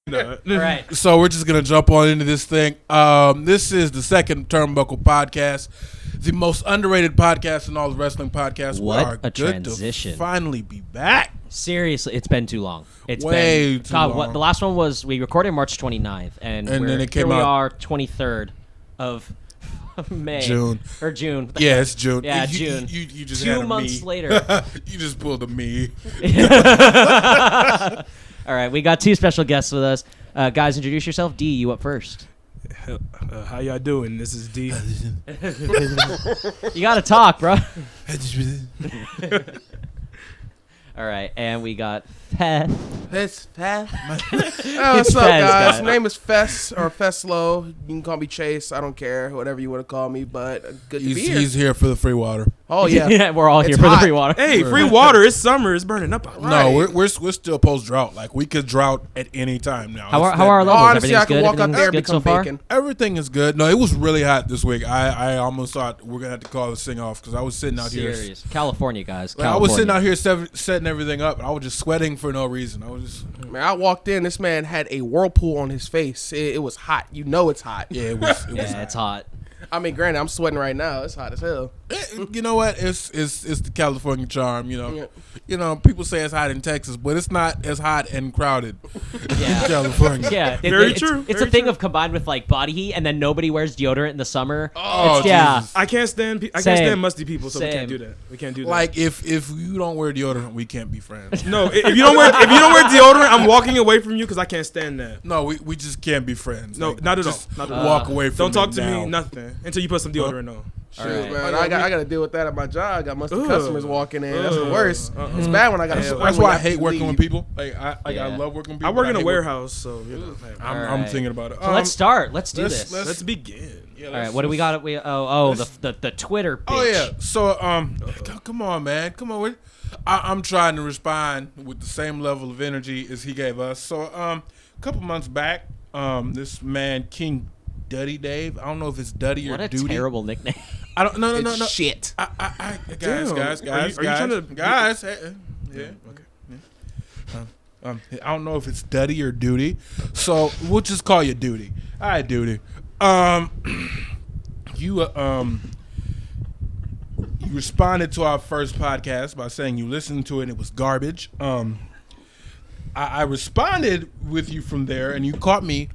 No. All right. So we're just gonna jump on into this thing. This is the second Turnbuckle podcast, the most underrated podcast in all the wrestling podcasts. What we are a good transition! To finally be back. Seriously, it's been too long. It's Way been too long. The last one was we recorded March 29th, and then it came here we out are 23rd of May June. or June. Yeah, it's June. Yeah, you, June. You just 2 had a months me. later. You just pulled a me. All right, we got two special guests with us. Guys, introduce yourself. D, you up first. How y'all doing? This is D. You got to talk, bro. All right, and we got Feth. It's Fess. It's What's up, Fez, guys? guys. My name is Fess or Feslow. You can call me Chase. I don't care. Whatever you want to call me, but good to be here. He's here for the free water. Oh, yeah. We're all here It's for the hot. free water. Hey, free water. It's summer. It's burning up out. No, we're still post drought. Like we could drought at any time now. How It's are that our bad. levels? Honestly, I Everything's could good? walk out Everything's there and good so become far? bacon. Everything is good. No, it was really hot this week. I almost thought we're gonna have to call this thing off because I was sitting out here. Serious. California, guys. Like, I was sitting out here setting everything up, and I was just sweating for no reason. I was just Man, I walked in. This man had a whirlpool on his face. It was hot. You know it's hot. yeah, it was. It was Yeah, it's hot. I mean, granted, I'm sweating right now. It's hot as hell. You know what? It's the California charm. You know, Yeah. you know. People say it's hot in Texas, but it's not as hot and crowded Yeah. in California. Yeah, Very it's, true, It's very a thing true. of combined with like body heat, and then nobody wears deodorant in the summer. Oh, yeah. Jesus. I can't stand. I Same. can't stand musty people, so we Same. can't do that. We can't do that. Like if you don't wear deodorant, we can't be friends. no, if you don't wear deodorant, I'm walking away from you because I can't stand that. No, we just can't be friends. No, Like, not at all. just Not at all. Walk away from Don't talk me to now. me. Nothing until you put some deodorant on. Shoot, right. man. I got to deal with that at my job. I got musty Ugh. customers walking in. That's the Ugh. worst. It's bad when I got to sweat. That's when why I have to hate working leave. with people. Like I Yeah. love working with I people. work in a hate warehouse, so you know. Hey, I'm Alright. thinking about it. So let's start. Let's do let's- this. let's- let's begin. Yeah, All right, what do we got? The Twitter. Bitch. Oh yeah. So come on, man. Come on. I'm trying to respond with the same level of energy as he gave us. So a couple months back, this man King Duddy Dave. I don't know if it's Duddy What or a Duty. terrible nickname. I don't. No. It's shit. Guys. Damn. Are you trying to- Guys. Yeah. Okay. I don't know if it's Duddy or Duty, so we'll just call you Duty. All right, Duty. You responded to our first podcast by saying you listened to it and it was garbage. I responded with you from there, and you caught me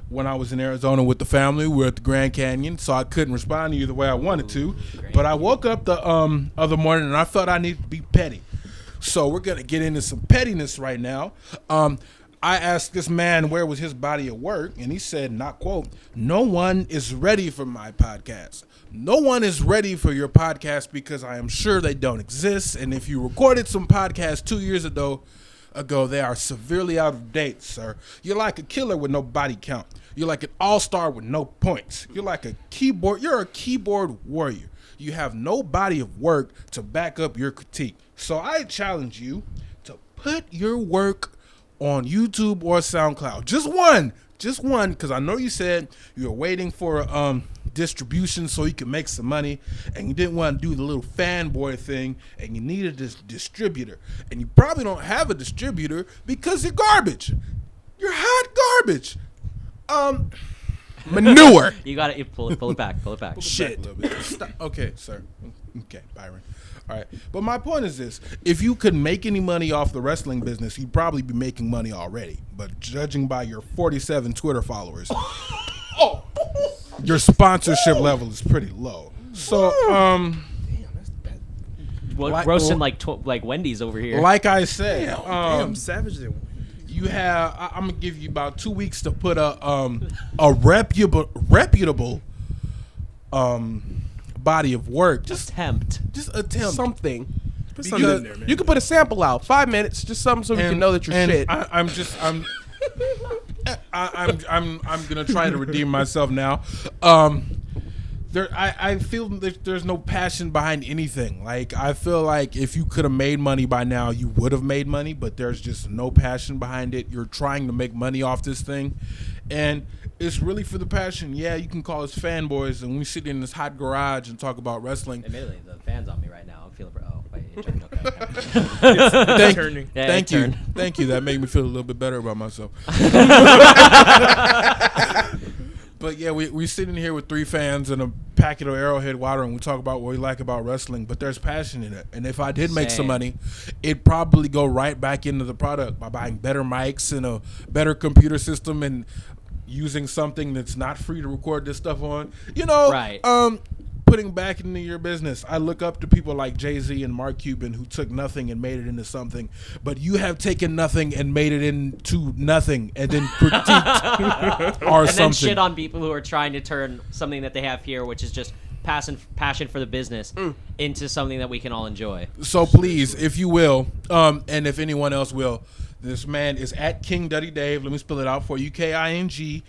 when I was in Arizona with the family. We were at the Grand Canyon, so I couldn't respond to you the way I wanted to. But I woke up the other morning and I felt I needed to be petty. So we're going to get into some pettiness right now. I asked this man where was his body of work, and he said, not quote, "No one is ready for my podcast. No one is ready for your podcast because I am sure they don't exist. And if you recorded some podcasts 2 years ago, they are severely out of date, sir. You're like a killer with no body count. You're like an all-star with no points. You're a keyboard warrior. You have no body of work to back up your critique. So I challenge you to put your work on YouTube or SoundCloud. Just one, because I know you said you were waiting for distribution so you could make some money, and you didn't want to do the little fanboy thing, and you needed this distributor. And you probably don't have a distributor because you're garbage. You're hot garbage. Manure. You got it. Pull it back. Pull it back. Shit. A little bit. Stop. Okay, sir. Okay, Byron. All right. But my point is this. If you could make any money off the wrestling business, you'd probably be making money already. But judging by your 47 Twitter followers, your sponsorship level is pretty low. So, Roasting like Wendy's over here. like I said, Damn, savage. you have. I'm gonna give you about 2 weeks to put a reputable body of work. Just attempt. Something. Put something in there, man. You can put a sample out. 5 minutes. Just something so we can know that you're shit. I'm gonna try to redeem myself now. I feel there's no passion behind anything. Like I feel like if you could have made money by now, you would have made money. But there's just no passion behind it. You're trying to make money off this thing, and it's really for the passion. Yeah, you can call us fanboys, and we sit in this hot garage and talk about wrestling. Admittedly, the fan's on me right now. I'm feeling. Oh wait, It turned okay. It's turning. Yeah, Thank it you. turned. Thank you. That made me feel a little bit better about myself. But yeah, we sitting here with 3 fans and a packet of Arrowhead water, and we talk about what we like about wrestling. But there's passion in it, and if I did make some Same. money, it'd probably go right back into the product by buying better mics and a better computer system and using something that's not free to record this stuff on. You know, Right. Putting back into your business. I look up to people like Jay-Z and Mark Cuban who took nothing and made it into something. But you have taken nothing and made it into nothing and then critiqued or And something. then shit on people who are trying to turn something that they have here, which is just passion for the business, into something that we can all enjoy. So please, if you will, and if anyone else will, this man is at King Duddy Dave. Let me spell it out for you. KingDutty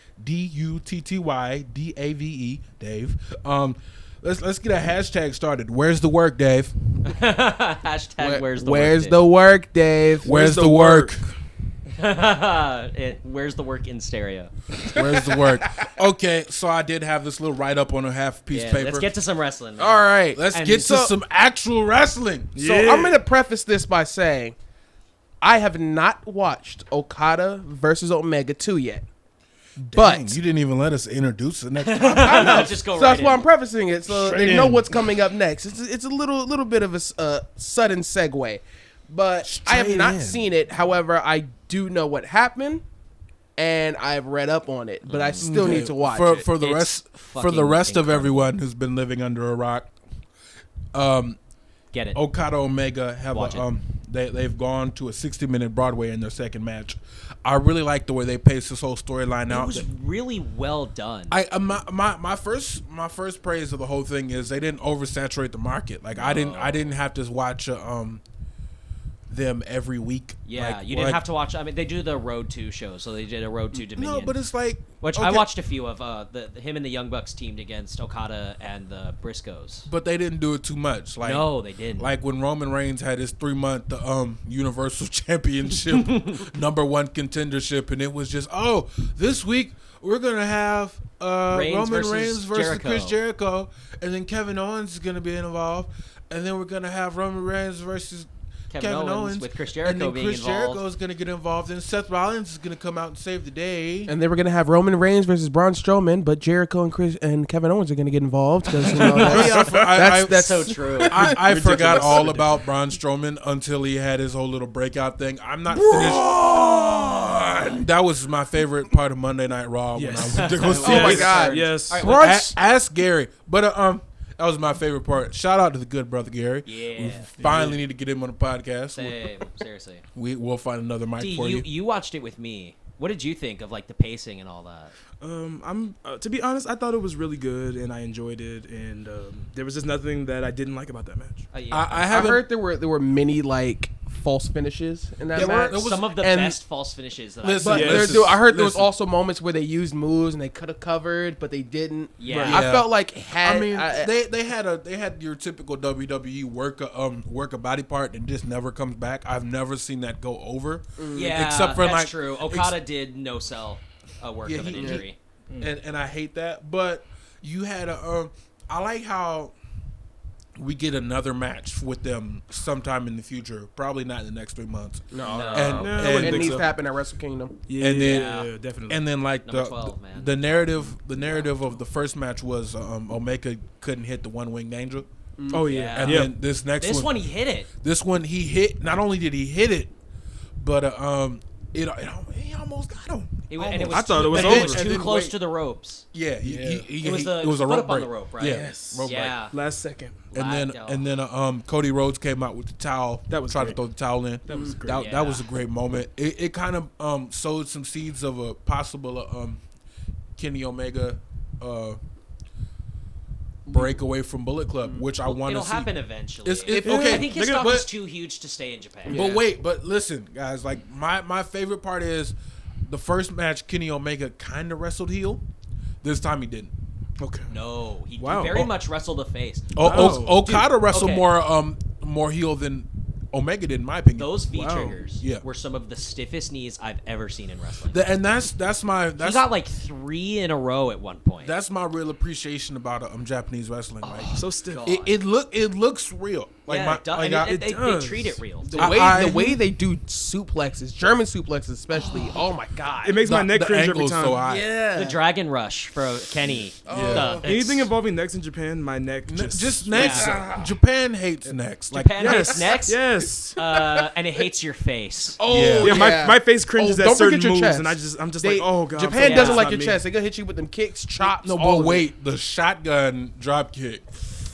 Dave. Let's get a hashtag started. Where's the work, Dave? Hashtag where's the Where's work? the work, Dave? Where's the work? Where's the work in stereo? Where's the work? Okay, so I did have this little write-up on a half-piece Yeah, paper. let's get to some wrestling. Man. All right. Let's And get to so- some actual wrestling. So I'm going to preface this by saying I have not watched Okada versus Omega 2 yet. Dang, But you didn't even let us introduce the next. I know. Just go So right that's why in. I'm prefacing it, so Straight they know in. what's coming up next. It's a little bit of a sudden segue, but I have Straight not in. seen it. However, I do know what happened, and I've read up on it. But I still need to watch it. for the It's rest of fucking everyone who's been living under a rock. Get it. Okada Omega have Watch it. they've gone to a 60-minute Broadway in their second match. I really like the way they paced this whole storyline It out. was really well done. My first praise of the whole thing is they didn't oversaturate the market. Like I didn't have to watch them every week. Yeah, Like- you didn't like- have to watch. I mean, they do the Road to show, so they did a Road to Dominion. No, but it's like which I okay, watched a few of. Him and the Young Bucks teamed against Okada and the Briscoes. But they didn't do it too much. Like No, they didn't. Like when Roman Reigns had his 3-month Universal Championship #1 contendership, and it was just this week we're gonna have Roman versus Reigns versus Jericho. Chris Jericho, and then Kevin Owens is gonna be involved, and then we're gonna have Roman Reigns versus Kevin Owens with Chris and Jericho then being Chris involved. Jericho is gonna get involved, and Seth Rollins is gonna come out and save the day. And they were gonna have Roman Reigns versus Braun Strowman, but Jericho and Chris and Kevin Owens are gonna get involved because that's so true. I forgot Ridiculous. all about Braun Strowman until he had his whole little breakout thing. I'm not finished. That was my favorite part of Monday Night Raw Yes. when I went to go see Oh my it. God. Yes. All right, Braun- Ask Gary. But that was my favorite part. Shout out to the good brother Gary. Yeah. We finally need to get him on the podcast. Same. Seriously. We'll find another mic D, for you. you watched it with me. What did you think of like the pacing and all that? I'm to be honest, I thought it was really good and I enjoyed it, and there was just nothing that I didn't like about that match. Yeah. I I haven't. heard there were many like false finishes in that There were- match. there was- some of the and- best false finishes that Listen, I've But Yes. I heard there was Listen. also moments where they used moves and they could have covered, but they didn't. Yeah. I Yeah. felt like had I mean, I- they had your typical WWE work a body part and just never comes back. I've never seen that go over. Yeah, except for that's like true. Okada did no sell a work Yeah, of an he- injury. and I hate that. But you had I like how we get another match with them sometime in the future. Probably not in the next 3 months. no, And, No, I wouldn't and, it think needs so. to happen at Wrestle Kingdom. Yeah, And then- definitely. and then like Number 12, man. the narrative of the first match was Omega couldn't hit the one winged angel, oh yeah, and yeah. then this next This one, one he hit it. this one he hit. Not only did he hit it, but he almost got him. And it was I thought it was but over. It was And too then close wait. to the ropes. Yeah, It was it the was a foot rope up on break. the rope, right? Yeah, Yes. rope break. Yeah. Last second. And then Cody Rhodes came out with the towel. That was tried great. to throw the towel in. That was great. That, Yeah. that was a great moment. It kind of sowed some seeds of a possible Kenny Omega break away from Bullet Club, which I want to It'll see. happen eventually. Okay, I think his they're stock gonna- is too huge to stay in Japan. But listen, guys. Like my favorite part is the first match. Kenny Omega kind of wrestled heel. This time he didn't. Okay. No, he Wow. very much wrestled a face. Okada wrestled okay. more heel than Omega did, in my opinion. Those V Wow. triggers Yeah. were some of the stiffest knees I've ever seen in wrestling. And that's He got like 3 in a row at one point. that's my real appreciation about Japanese wrestling. Like, So stiff. God. it looks real. Like yeah, it does. They does. treat it real. The way they do suplexes, German suplexes especially. Oh my god! It makes my neck the cringe every angle's time. so high. yeah. The Dragon Rush for Kenny. Yeah. Anything involving necks in Japan, my neck Just necks. Yeah. Japan hates necks. Like Japan hates necks. Yes. And it hates your face. Oh Yeah. Yeah, my face cringes at don't certain forget your moves, chest. and I'm just like, oh god. Japan Yeah. doesn't It's like not your me. chest. They gonna hit you with them kicks, chops. no, all but of wait, the shotgun drop kick.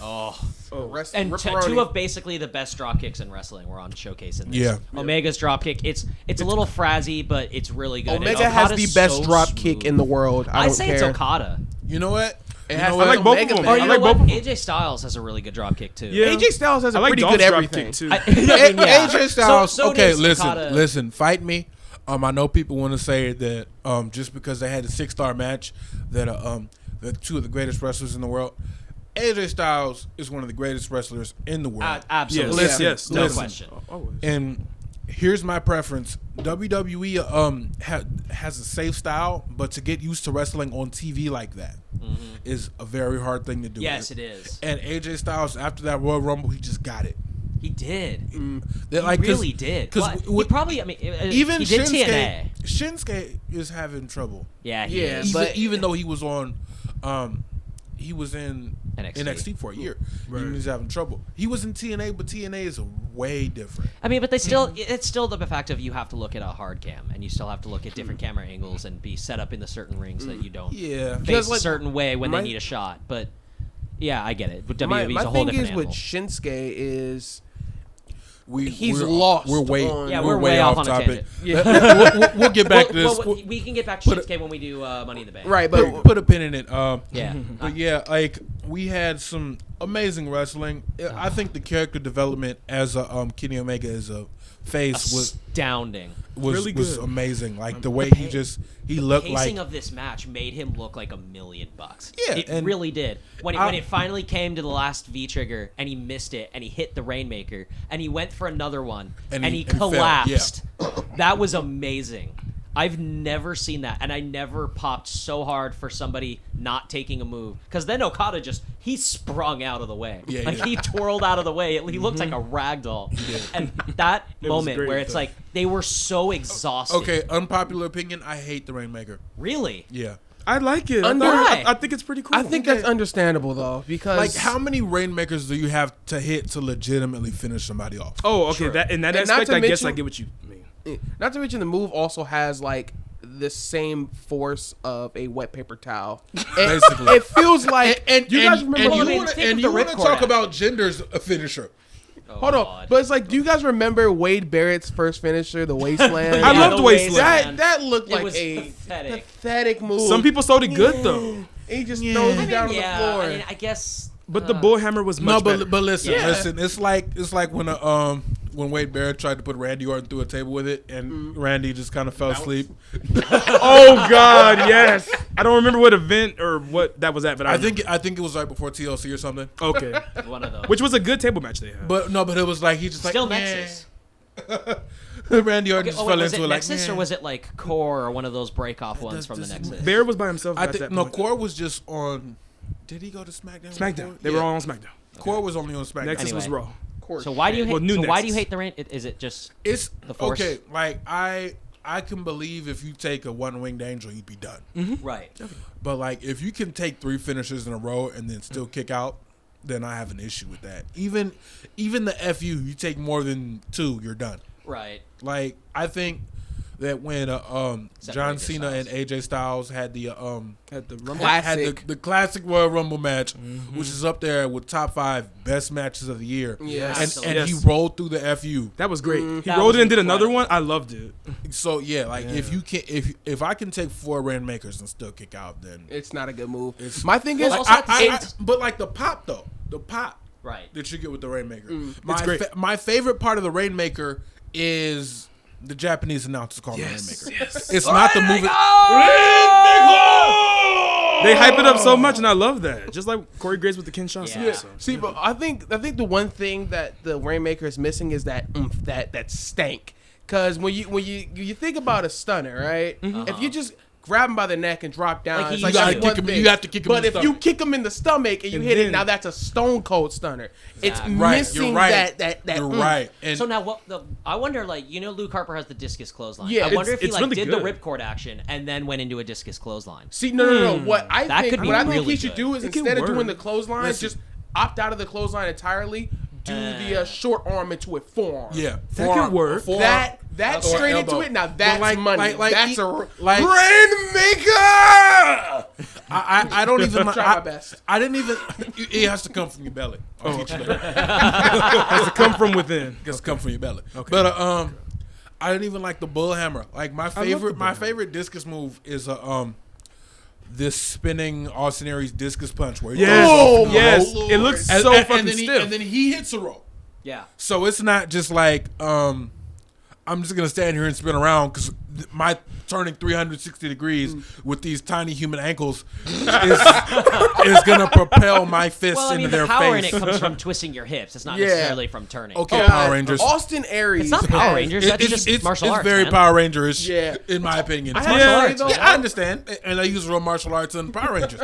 Oh. it. Rest- And ripperoni. two of basically the best drop kicks in wrestling were on showcase in this. Yeah. Omega's drop kick. It's a little frazzy, but it's really good. Omega And has the Okada's best so drop kick smooth. in the world. I I'd don't say care. it's Okada. You know what? It You has know to what? I like both Omega of them. Man. Or I you like know what? both of them. AJ Styles has a really good drop kick too. Yeah. AJ Styles has a I like pretty Dolph's good drop everything. kick too. I mean, yeah. AJ Styles. So okay, does listen, Okada. listen. Fight me. I know people want to say that just because they had a 6-star match that they're two of the greatest wrestlers in the world. AJ Styles is one of the greatest wrestlers in the world. Absolutely. Yes, yes, no listen. question. Always. And here's my preference: WWE has a safe style, but to get used to wrestling on TV like that is a very hard thing to do. Yes, it is. And AJ Styles, after that Royal Rumble, he just got it. He did. He Really did. Because He probably. I mean, even he did Shinsuke, TNA. Shinsuke is having trouble. Yeah. He Yeah, is. but- Even though he was on, he was in NXT. NXT for a year. Even he's having trouble. He was in TNA, but TNA is way different. I mean, but they still. It's still the fact of you have to look at a hard cam, and you still have to look at different camera angles and be set up in the certain rings that you don't Yeah. face Because, like, a certain way when my- they need a shot. But yeah, I get it. But My WWE's a whole thing different is animal. with Shinsuke is We're lost We're way. on- Yeah, we're way off on a topic. tangent. We'll get back to this. We can get back to Shinsuke when we do Money in the Bank. right, Put, but put a pin in it. Yeah. But yeah, like we had some amazing wrestling. I think the character development as a Kenny Omega as a face Astounding. was Really was good. amazing. Like the way he The looked pacing like. of this match made him look like $1 million. Yeah, it and really did. When it finally came to the last V trigger and he missed it and he hit the Rainmaker and he went for another one and he fell, collapsed. That was amazing. I've never seen that, and I never popped so hard for somebody not taking a move. Because then Okada he sprung out of the way. Yeah, Like yeah. he twirled out of the way. He looked like a rag doll. And that was moment great, where it's though. like they were so exhausted. Okay, unpopular opinion. I hate the Rainmaker. Really? Yeah. I like it. Why? I think it's pretty cool. I think that's understandable though because Like how many Rainmakers do you have to hit to legitimately finish somebody off? Oh, okay. That in that And not aspect, to I guess mention- I get what you mean. not to mention the move also has like the same force of a wet paper towel. Basically. It feels like And you guys remember and I mean, you want think of to the talk ripcord about genders a finisher. Oh, Hold on, God. but it's like, do you guys remember Wade Barrett's first finisher, the Wasteland? I Yeah, loved the Wasteland. that looked It like was a pathetic. move. Some people sold it good though, he just throws it down on the yeah, floor. I mean, I guess. but the bullhammer was much better. But listen, Yeah. listen. It's like when Wade Barrett tried to put Randy Orton through a table with it, and Randy just kind of fell asleep. Oh God, yes. I don't remember what event or what that was at, but I think it was right before TLC or something. okay, One of those. which was a good table match they had. But it was like he just Still like Nexus. Randy Orton Okay, just oh, fell was it into it like Nexus or was it like Core or one of those break-off ones from the Nexus? Bear was by himself. I at think that no point. Core was just on. Did he go to SmackDown? SmackDown. They Yeah. were all on SmackDown. Core was only on SmackDown. Nexus was Anyway. Raw. So why do you hate? Well, new so why do you Nexus. hate the rain? Is it just? It's The Force. okay. Like I can believe if you take a one-winged angel, you'd be done. Right. But like if you can take 3 finishes in a row and then still kick out, then I have an issue with that. Even the FU, you take more than 2, you're done. Right. Like I think that when John AJ Cena and AJ Styles had the At the Rumble. Classic. the classic Royal Rumble match, which is up there with top 5 best matches of the year. Yes. And he Yes. rolled through the FU. That was great. He That rolled was it and did another incredible. one. I loved it. So yeah, like if you can if I can take 4 Rainmakers and still kick out, then It's not a good move. My thing is, Well, also at the same but like the pop though, the pop Right. that you get with the Rainmaker. It's great. My favorite part of the Rainmaker is the Japanese announcers call the Rainmaker. It's not the movie. They hype it up so much, and I love that. Just like Corey Graves with the Kinshasa. Yeah. So. see, but I think the one thing that the Rainmaker is missing is that that stank. Because when you think about a stunner, right? If you just grab him by the neck and drop down. Like he It's used that's to. one thing. You have to kick him But in the if you stomach. kick him in the stomach and you And hit it, then- now that's a stone cold stunner. It's Right, missing you're right. that. You're right. And So now, I wonder, like, Luke Harper has the discus clothesline. Yeah, I wonder if he it's like really did good. the ripcord action and then went into a discus clothesline. See, no. What I That think, could be what I think really he should good. do is It can instead of doing work. the clothesline, Listen. just opt out of the clothesline entirely. Do the short arm into a forearm. yeah, That could work. That Or straight elbow. into it. Now that's But money. That's a like rainmaker. I don't even Try my best. I didn't even. It has to come from your belly. I'll teach you that. Has to come from within. It has to come from your belly. Okay. But I didn't even like the bull hammer. Like my the favorite, bull my hammer. favorite discus move is this spinning Austin Aries discus punch where Yes. Oh, my yes. Lord. It looks and, so and fucking then stiff. and then he hits a roll. Yeah. So it's not just like I'm just gonna stand here and spin around because my turning 360 degrees with these tiny human ankles is gonna propel my fists Well, I mean, into the their power in face. it comes from twisting your hips. It's not Yeah. necessarily from turning. Okay, Power Rangers. Austin Aries. It's not Power has- Rangers. That's just martial arts. It's very man. Power Rangerish, Yeah. in my opinion. I It's have martial to say, arts. though, yeah, I understand, and I use real martial arts in Power Rangers.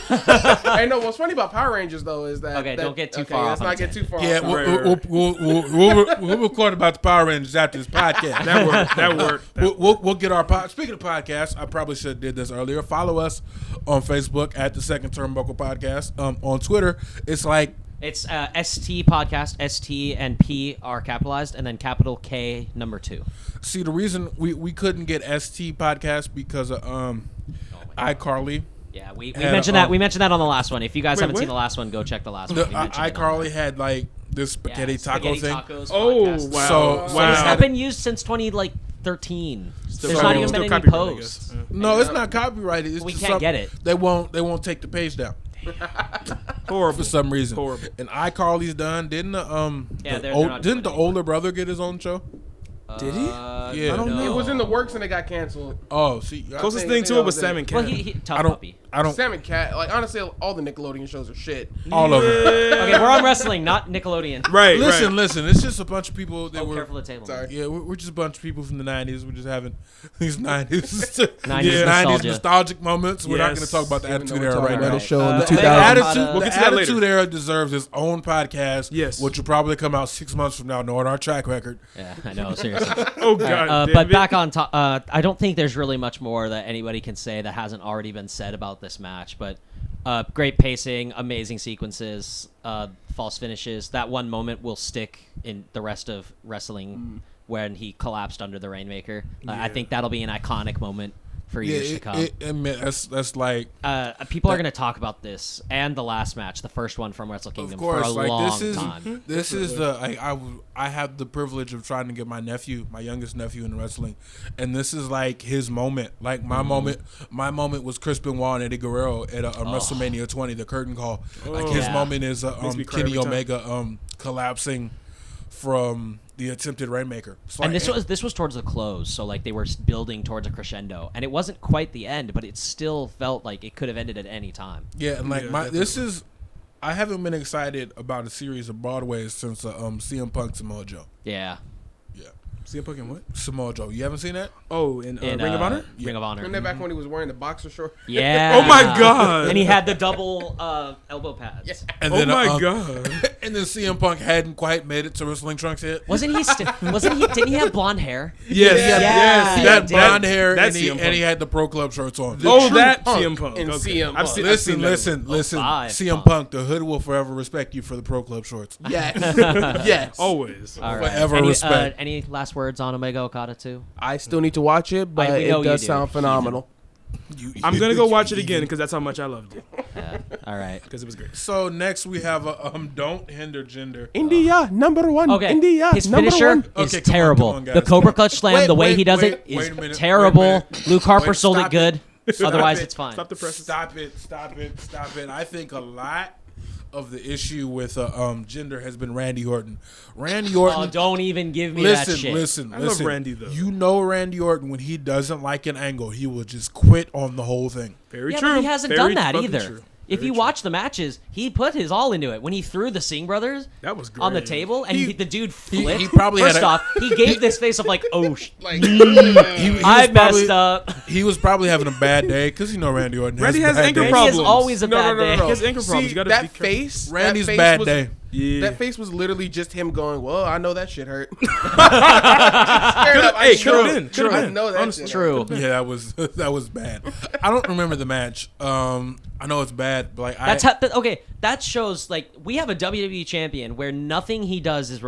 I know what's funny about Power Rangers though is that Okay, don't get too okay, far Let's off on not a get too far. Yeah, off. we'll record about the Power Rangers after this podcast. That worked. That worked. We'll get our speaking of podcasts. I probably should have did this earlier. Follow us on Facebook at the Second Turnbuckle Podcast. On Twitter, it's like It's ST podcast. ST and P are capitalized, and then capital K number 2. see the reason we couldn't get ST Podcast because of iCarly. Yeah, we And, mentioned that. We mentioned that on the last one. If you guys Wait, haven't what? seen the last one, go check the last The one. We mentioned it on iCarly that. had like this spaghetti taco Spaghetti thing. Tacos Oh, podcast. wow. So- So wow. it's not been used since 2013. Still There's not even still been any copyrighted, I posts. guess. Yeah. No, it's not copyrighted. It's We just can't get it. They won't take the page down Horrible. for some reason. Horrible. And iCarly's done. Didn't they're not didn't doing the it older brother get his own show? Did he? Yeah. I don't know. It was in the works and it got canceled. Oh, see, Closest I thing think to I it was was in Sam it. and Cat. Well, he tough I don't. puppy. I don't. Sam and Cat, like honestly, all the Nickelodeon shows are shit. All of them. Okay, we're on wrestling, not Nickelodeon. Right. Listen, right. listen. It's just a bunch of people that Oh, were. careful the table. Sorry. Yeah, we're just a bunch of people from the '90s. We're just having these '90s, 90s nostalgia. nostalgic moments. We're not going to Yes. talk about the Even Attitude though Era we're right talking now. about Right. a show in the The 2000s. Attitude, We'll the get to that later. Attitude Era deserves its own podcast. Yes. which will probably come out 6 months from now, knowing our track record. Yeah, I know. Seriously. Oh god. damn But it. back on top, I don't think there's really much more that anybody can say that hasn't already been said about this match. But great pacing, amazing sequences, false finishes. That one moment will stick in the rest of wrestling when he collapsed under the Rainmaker. I think that'll be an iconic moment for years to come. I mean, that's like, People are going to talk about this and the last match, the first one from Wrestle Kingdom, of course, for a like long this is time. this is the I have the privilege of trying to get my youngest nephew in wrestling, and this is like his moment. Like my moment was Chris Benoit and Eddie Guerrero at WrestleMania 20, the curtain call. Like his Yeah. moment is Makes me cry Kenny every time. Omega collapsing from the attempted Rainmaker. It's And like- this was towards the close, so like they were building towards a crescendo, and it wasn't quite the end, but it still felt like it could have ended at any time. Yeah, and like Yeah, this is, I haven't been excited about a series of Broadways since CM Punk Samoa Joe. Yeah. Yeah, CM Punk and what? Samoa Joe. You haven't seen that? Oh, in In, Ring of Honor. Ring of Honor. Wasn't that back when he was wearing the boxer short? Yeah. Oh my God. And he had the double elbow pads. And Oh my god. And then CM Punk hadn't quite made it to Wrestling Trunks yet. Wasn't he? Didn't he have blonde hair? Yes. Yeah. Yes. He He had did. blonde hair That's and he, CM Punk. and he had the Pro Club shirts on. Oh, true that Punk CM Punk. and Okay. CM I've Punk. seen Listen, that. listen. five CM Punk. Punk, the hood will forever respect you for the Pro Club shorts. Yes. Yes. Always. All right. Forever any, respect. Any last words on Omega Okada too? I still need to watch it, but we know it you does do. sound phenomenal. I'm gonna go watch it again because that's how much I loved it. All right. Because it was great. So next we have Don't Hinder Gender. India number one. Okay. India His number finisher one. is Okay, come on, terrible. come on, guys, The come Cobra on. Clutch Slam, Wait, the way wait, he does wait, it is wait a minute, terrible. wait a minute. Luke Harper Wait, sold it stop good. Otherwise, it. it's fine. Stop the presses. Stop it. I think a lot of the issue with gender has been Randy Orton. Randy Orton. Oh, don't even give me Listen, that shit. listen. I love Randy, though. You know Randy Orton, when he doesn't like an angle, he will just quit on the whole thing. Very Yeah, true. but he hasn't Very done that fucking either. true. If you watch the matches, he put his all into it. When he threw the Singh brothers That was on the great. table, and the dude flipped. he probably had First a- off, he gave this face of like, oh, Like I was messed probably- up. He was probably having a bad day because Randy Orton. Randy has bad anger days. Randy is problems. always a bad day. He has anger problems. You gotta be that careful. face. Randy's that face bad was, day. Yeah. That face was literally just him going, "Well, I know that shit hurt." Hey, could've been. Could've I been. know that Honestly. shit True. Yeah, that was bad. I don't remember the match. I know it's bad, but like That's how, okay. That shows like we have a WWE champion where nothing he does is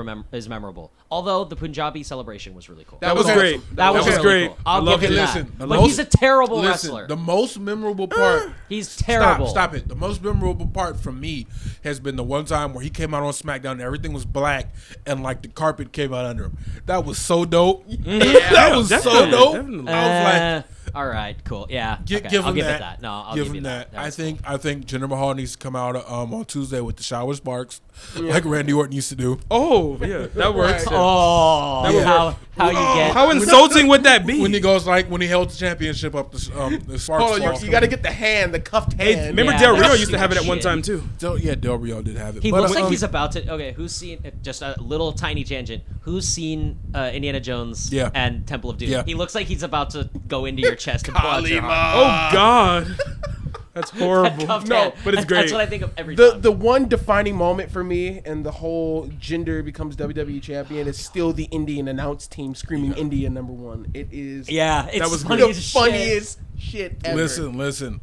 memorable. Although the Punjabi celebration was really cool. That was awesome. great. That was was really great. Cool. I'll I love give him it. that. Listen, the But most- he's a terrible Listen, wrestler. the most memorable part. He's terrible. Stop it. The most memorable part for me has been the one time where he came out on SmackDown and everything was black and like the carpet came out under him. That was so dope. That was so Definitely, dope. definitely. I was like, all right, cool. Yeah, okay, give I'll him give that. it that. No, I'll give give you him that. That I was think Jinder Mahal needs to come out on Tuesday with the shower sparks, like Randy Orton used to do. Oh, yeah. That works. cool. Oh, That would how you get? How insulting would that be? When he goes when he held the championship up, the sparks. Hold on, fall. you got to get the hand, the cuffed hand. Hey, remember Yeah, Del Rio that's used to have it at one shit. time, too. Yeah, Del Rio did have it. He But, looks like he's about to. Okay, who's seen? Just a little tiny tangent. Who's seen Indiana Jones Yeah. and Temple of Doom? Yeah. He looks like he's about to go into your chest and pull out your heart. Oh, God. That's horrible. Cuffed No, hand. but it's great. That's what I think of every time. The one defining moment for me and the whole Jinder becomes WWE champion is still the Indian announce team screaming India _1. It is Yeah, it's was funny the as shit. funniest shit ever. Listen.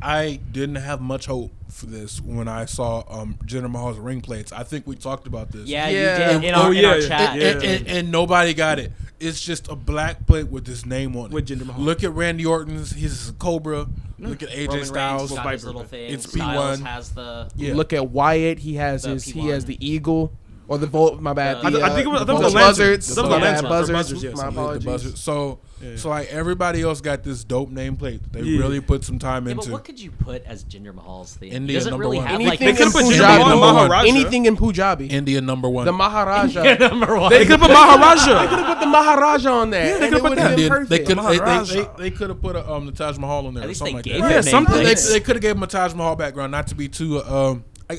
I didn't have much hope for this when I saw Jinder Mahal's ring plates. I think we talked about this. Yeah, Yeah. you did in Oh, our, in our yeah, chat. And nobody got it. It's just a black plate with his name on it. With Jinder Mahal. Look at Randy Orton's. He's a Cobra. Look at AJ Roman Styles. Reigns got his Viper. little thing. It's Styles P1. has the. Yeah. Look at Wyatt. He has The he P1. has the eagle or the volt. My bad. I The, think it was- I thought it the was a lantern. buzzards. I thought it was My a bad, lantern. buzzards. Buzzards, yes. My The The apologies. buzzer. So like everybody else got this dope nameplate. They Yeah. really put some time Yeah, but into. what could you put as Jinder Mahal's theme? India He doesn't number really one. have Anything like. They in could've put Jinder Punjabi. Mahal in Maharaja. Anything in Punjabi. India #1. The Maharaja. number one. They could put They Maharaja. could have put the Maharaja on there. they and could've it put would that. have been They perfect. could Maharaja. they could have put the Taj Mahal in there. At or least something they like gave that. Yeah, him something. nameplates. They could have gave him a Taj Mahal background, not to be too.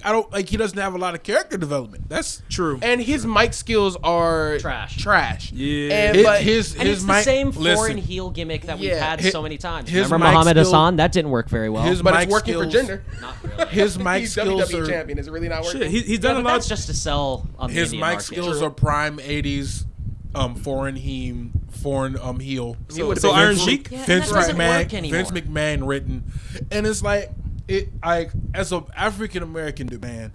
I don't like. He doesn't have a lot of character development. That's True. And his mic skills are Trash. Yeah. And, but his And it's the mic- same foreign listen, heel gimmick that we've Yeah. had so many times. his Remember mic Muhammad skills- Hassan? That didn't work very well. his but mic it's working skills, for Jinder. Not really. His mic He's skills WWE are champion. Is it really not working? Shit, he's Yeah, done but a lot. that's just to sell on the his Indian mic market. skills are prime '80s foreign heel. So Iron Sheik? Yeah, and Vince that doesn't work McMahon, anymore. Vince McMahon written, and it's like as an African American dude, man,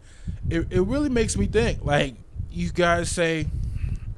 it really makes me think. Like you guys say,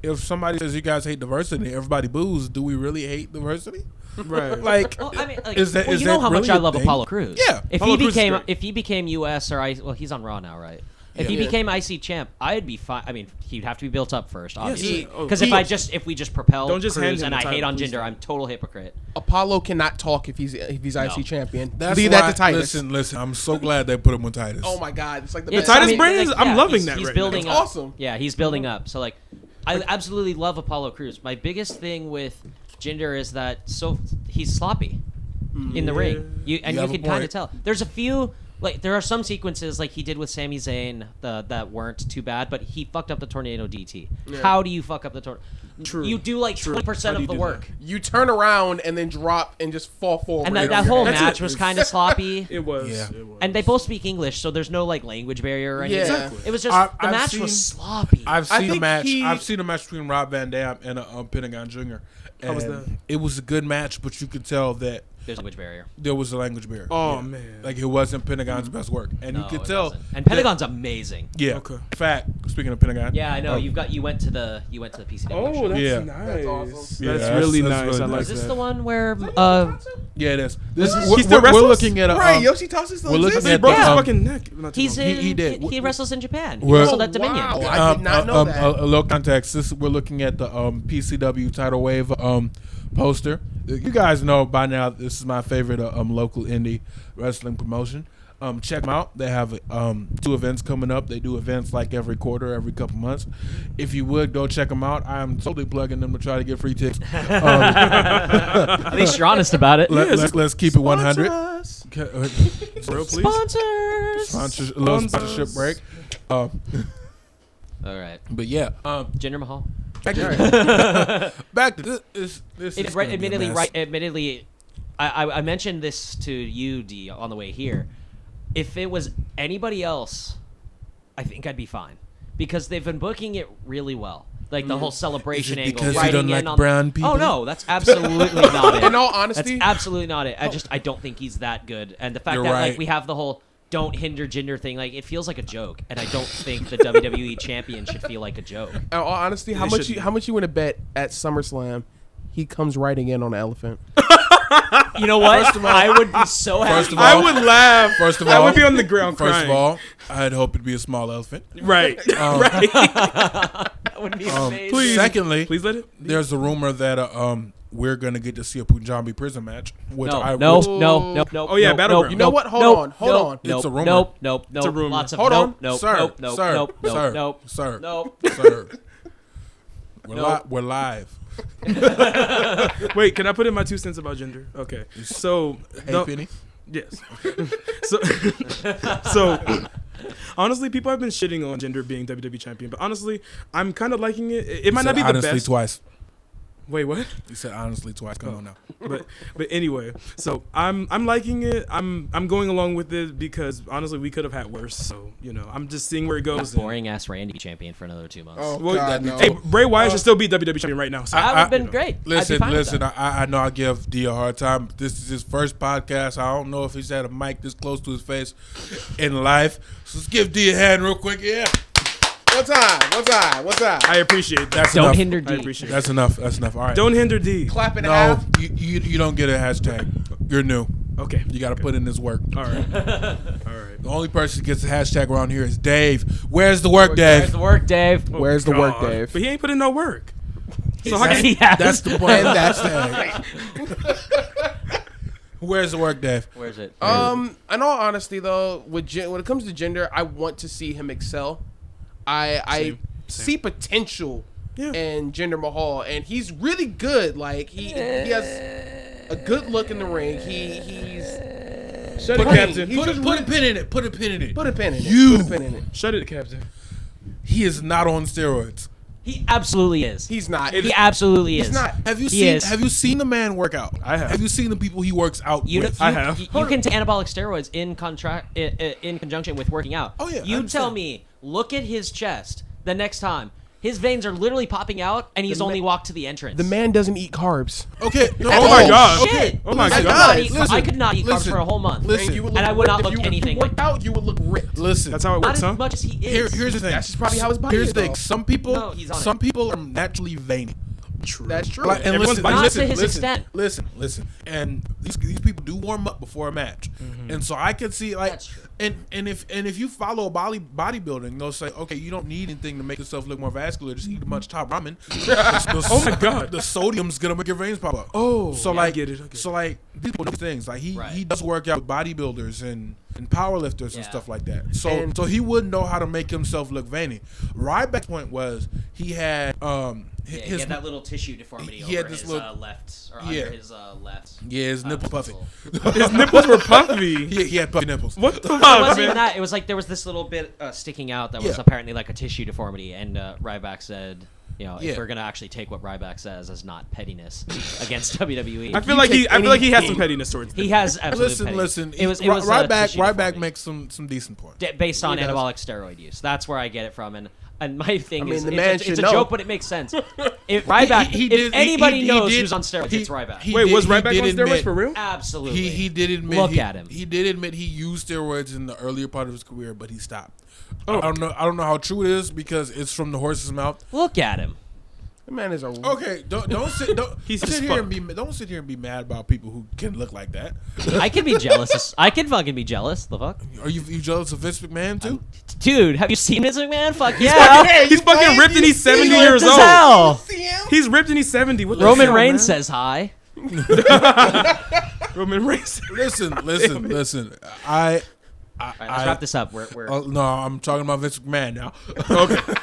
if somebody says you guys hate diversity, everybody boos. Do we really hate diversity? Right. Like, Well, I mean, like, is that well, is you know that how much really I a love thing? Apollo Crews. Yeah, If Apollo he Crews is became great. if he became U.S. or well, he's on Raw now, right? If he Yeah. became IC champ, I'd be fine. I mean, he'd have to be built up first, obviously. Oh, Because he- if we just propel Don't just hand Crews him and the I hate title, on please Jinder, don't. I'm total hypocrite. Apollo cannot talk if he's IC champion. That's Leave why, that to Titus. Listen. I'm so glad they put him with Titus. Oh my God, it's like the Yeah, best. Titus I mean, brand is- I'm loving he's, that He's right building now. up. It's awesome. Yeah, he's building up. So like, I absolutely love Apollo Crews. My biggest thing with Jinder is that he's sloppy in the ring. You You have a can kind of point. tell. There's a few. Like there are some sequences like he did with Sami Zayn that weren't too bad, but he fucked up the tornado DT. How do you fuck up the tornado? True. You do like True. 20% How do of you the do work. You turn around and then drop and just fall forward. And that whole That's match it. was kind of sloppy. It was. Yeah. It was. And they both speak English, so there's no like language barrier or anything. Yeah. Exactly. It was just I've the match seen- was sloppy. I've I seen a think match. he- I've seen a match between Rob Van Dam and Pentagon Jr. How was And that? It was a good match, but you could tell that There's a language barrier. there was a language barrier. Oh, Yeah. man. Like it wasn't Pentagon's best work, and No, you could it tell. wasn't. And Pentagon's amazing. Yeah. Okay. Fact. Speaking of Pentagon. Yeah, I know. Oh. You went to the PCW Oh, show. that's Yeah. nice. That's awesome. Yeah, That's that's- really that's nice. really I like nice. Is this that. the one where Yeah, it is. This He we're, still we're wrestles? looking at a. Right, Yoshi Toss is still we're looking exists. He at broke his Yeah. fucking neck. not too he's long. in? He did. He wrestles in Japan. He We're- wrestled at Dominion. Wow. I did not know that. A little context. We're looking at the PCW Tidal Wave poster. You guys know by now this is my favorite local indie wrestling promotion. Check them out. They have 2 events coming up. They do events like every quarter, every couple months. If you would go check them out, I'm totally plugging them to try to get free tickets. At least you're honest about it. Let's keep it 100. Sponsor us. Bro, please. Sponsors. A little sponsorship break. All right. But yeah, Jinder Mahal. back to this. This It's is right. gonna be a Admittedly, mess. right. Admittedly, I mentioned this to you, D, on the way here. If it was anybody else, I think I'd be fine because they've been booking it really well. Like the whole celebration Is it angle, because you riding don't in like on. brown people? Oh no, that's absolutely not it. In all honesty, That's absolutely not it. I don't think he's that good. And the fact You're that right. like we have the whole don't hinder Jinder thing, like it feels like a joke. And I don't think the WWE champion should feel like a joke. in all honesty, how much you want to bet at SummerSlam? He comes riding in on an elephant. You know what? First of all- I would be so happy. First of all, I would laugh. First of I all, would be on the ground First crying. of all, I'd hope it'd be a small elephant. Right. Right. That would be amazing. Please. Secondly, Please let it. there's a rumor that we're gonna get to see a Punjabi prison match, which No, I no, which- no. Oh, yeah, Battleground. You know what? Hold on. It's a rumor. Nope. It's a rumor. Lots of Hold on. nope, sir, nope, nope, sir, nope, sir, nope, sir, nope. sir. We're, Nope. we're live. Wait, can I put in my 2 cents about gender? Okay. So, Hey, the- Penny. yes. So, honestly, people have been shitting on gender being WWE champion, but honestly, I'm kind of liking it. It might You not be said the honestly best. twice. Wait, what? You said honestly twice. Come on now. But anyway, so I'm liking it. I'm going along with it because honestly, we could have had worse. So I'm just seeing where it goes. Boring ass Randy champion for another 2 months. Oh, Well, God, no. Hey, Bray Wyatt should still be WWE champion right now. So That would have been great. I'd be Listen, fine with listen. that. I know I give D a hard time. This is his first podcast. I don't know if he's had a mic this close to his face in life. So let's give D a hand real quick. Yeah, One time. I appreciate that. that's Don't enough. hinder I D. appreciate That's enough. That's enough. All right. Don't hinder D. Clap in No, half. you don't get a hashtag. You're new. Okay. You got to put in this work. All right. All right. The only person who gets a hashtag around here is Dave. Where's the work, Dave? Where's the work, Dave? Where's the work, God. Dave? But he ain't put in no work. So how Yes, can he has. That's the point. And that's Where's the work, Dave? Where's it? In all honesty, though, when it comes to gender, I want to see him excel. I see potential Yeah. in Jinder Mahal, and he's really good. Like he has a good look in the ring. He's Shut it, clean. Captain. He's Put just a pin in it. Put a pin in it. Put a pin in it. You. Put a pin in it. Shut it, Captain. He is not on steroids. He absolutely is. He's not. He absolutely is. He's not. Have you He seen? is. Have you seen the man work out? I have. Have you seen the people he works out You, with? I have. You can take anabolic steroids in conjunction with working out. Oh, yeah, I You understand. tell me, look at his chest the next time. His veins are literally popping out, and he's only walked to the entrance. The man doesn't eat carbs. Okay. No, Oh my God. Shit. Okay. Oh my I could God. not eat- Listen, I could not eat carbs listen, for a whole month. listen. You would And I would ripped. not If look you- anything if you worked like- out, you would look ripped. Listen. That's how it Not works, as huh? much as he is. Here's the thing. That's just probably how his body Here's is. the thing. though. Some people. No, he's on it. Some people are naturally veiny. True. That's true. Like, and Everyone's listen, body- Not listen, to his listen, extent. listen. And these people do warm up before a match, and so I can see like, That's true. and if you follow bodybuilding, they'll say, okay, you don't need anything to make yourself look more vascular. Just eat a bunch of top ramen. Oh my God. the sodium's gonna make your veins pop up. Oh, so yeah, I like, get it, I get so like people do things like he Right. does work out with bodybuilders and powerlifters and Yeah. stuff like that. So And- so he wouldn't know how to make himself look veiny. Ryback's point was he had Yeah, he his had that little tissue deformity he over had this his little- left, or Yeah. under his left. his nipple puffy. muscle. His nipples were puffy. He had puffy nipples. What the It fuck, wasn't even man? that. It was like there was this little bit sticking out that was Yeah. apparently like a tissue deformity, and Ryback said, Yeah. if we're gonna actually take what Ryback says as not pettiness against WWE, I feel like he has some pettiness towards he him. has absolute Listen, pettiness. listen. It was tissue Ryback deformity. makes some decent points. Based on He does. anabolic steroid use. That's where I get it from, and my thing mean, is, the man it's should a know. joke, but it makes sense. If Ryback, if anybody knows who's on steroids, it's Ryback. Wait, was Ryback on steroids for real? Absolutely. He did admit. Look at him. He did admit he used steroids in the earlier part of his career, but he stopped. Oh. I don't know how true it is because it's from the horse's mouth. Look at him. The man is a. Okay, don't He's sit just here fucked. don't sit here and be mad about people who can look like that. I can be jealous. I can fucking be jealous. The fuck, Are you jealous of Vince McMahon too? dude? Have you seen Vince McMahon? Fuck yeah. He's fucking ripped and he's 70 He's years ripped as old. hell. See him? He's ripped and he's 70. What the Roman hell, Reigns man? says hi. Roman Reigns. Listen. All right, let's wrap this up. We're No, I'm talking about Vince McMahon now.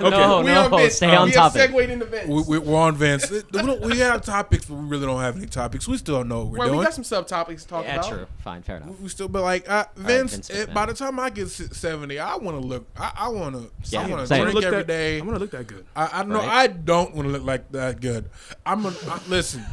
no, stay on topic. Segued into Vince. We're on Vince. We have topics, but we really don't have any topics. We still don't know what we're doing. We got some subtopics to talk about. Yeah, true. Fine, fair enough. We still, but like Vince, Vince McMahon. by the time I get 70, I want to look. I want to. Yeah, I want same. to drink every day. I'm gonna look that good. I know. Right. I don't want to look like that good. Listen.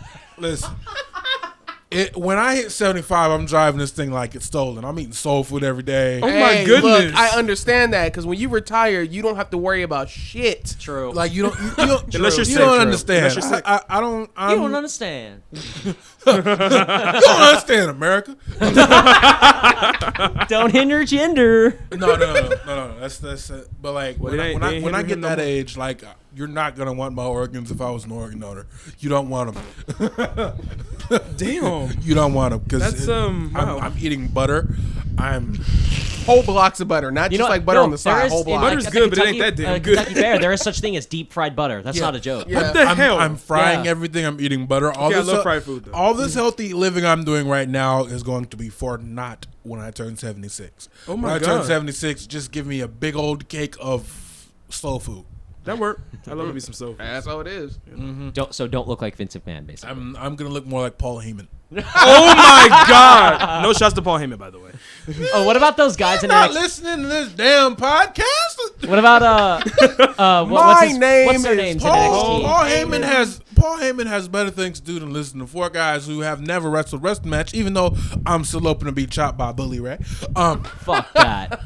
When I hit 75, I'm driving this thing like it's stolen. I'm eating soul food every day. Oh my goodness! Look, I understand that because when you retire, you don't have to worry about shit. True. Like you don't Unless you're you sick, don't Trevor. understand. Unless you're sick. I don't. You don't understand. You don't understand, America. Don't hinder gender. No. That's but like Well, when they ain't I hindering get him no that more. age, like you're not gonna want my organs if I was an organ donor. You don't want them. Damn. You don't want them because That's, wow. I'm eating butter. I'm Whole blocks of butter, not just like butter on the side. Whole block. Butter's good, but it ain't that damn good. Kentucky Fair, there is such thing as deep fried butter. That's not a joke. Yeah. What the hell? I'm frying Yeah. everything. I'm eating butter. All Okay, I this love fried food, though. All this healthy living I'm doing right now is going to be for naught when I turn 76. Oh my when I God. turn 76, just give me a big old cake of soul food. That worked. I love me some soul. That's how it is. Don't look like Vince McMahon, basically. I'm gonna look more like Paul Heyman. Oh my God! No shots to Paul Heyman, by the way. Oh, what about those guys in Not NXT? listening to this damn podcast. What about what's their is names in Paul NXT? Paul Heyman has better things to do than listen to four guys who have never wrestled a wrestling match. Even though I'm still open to be chopped by Bully Ray. Fuck that.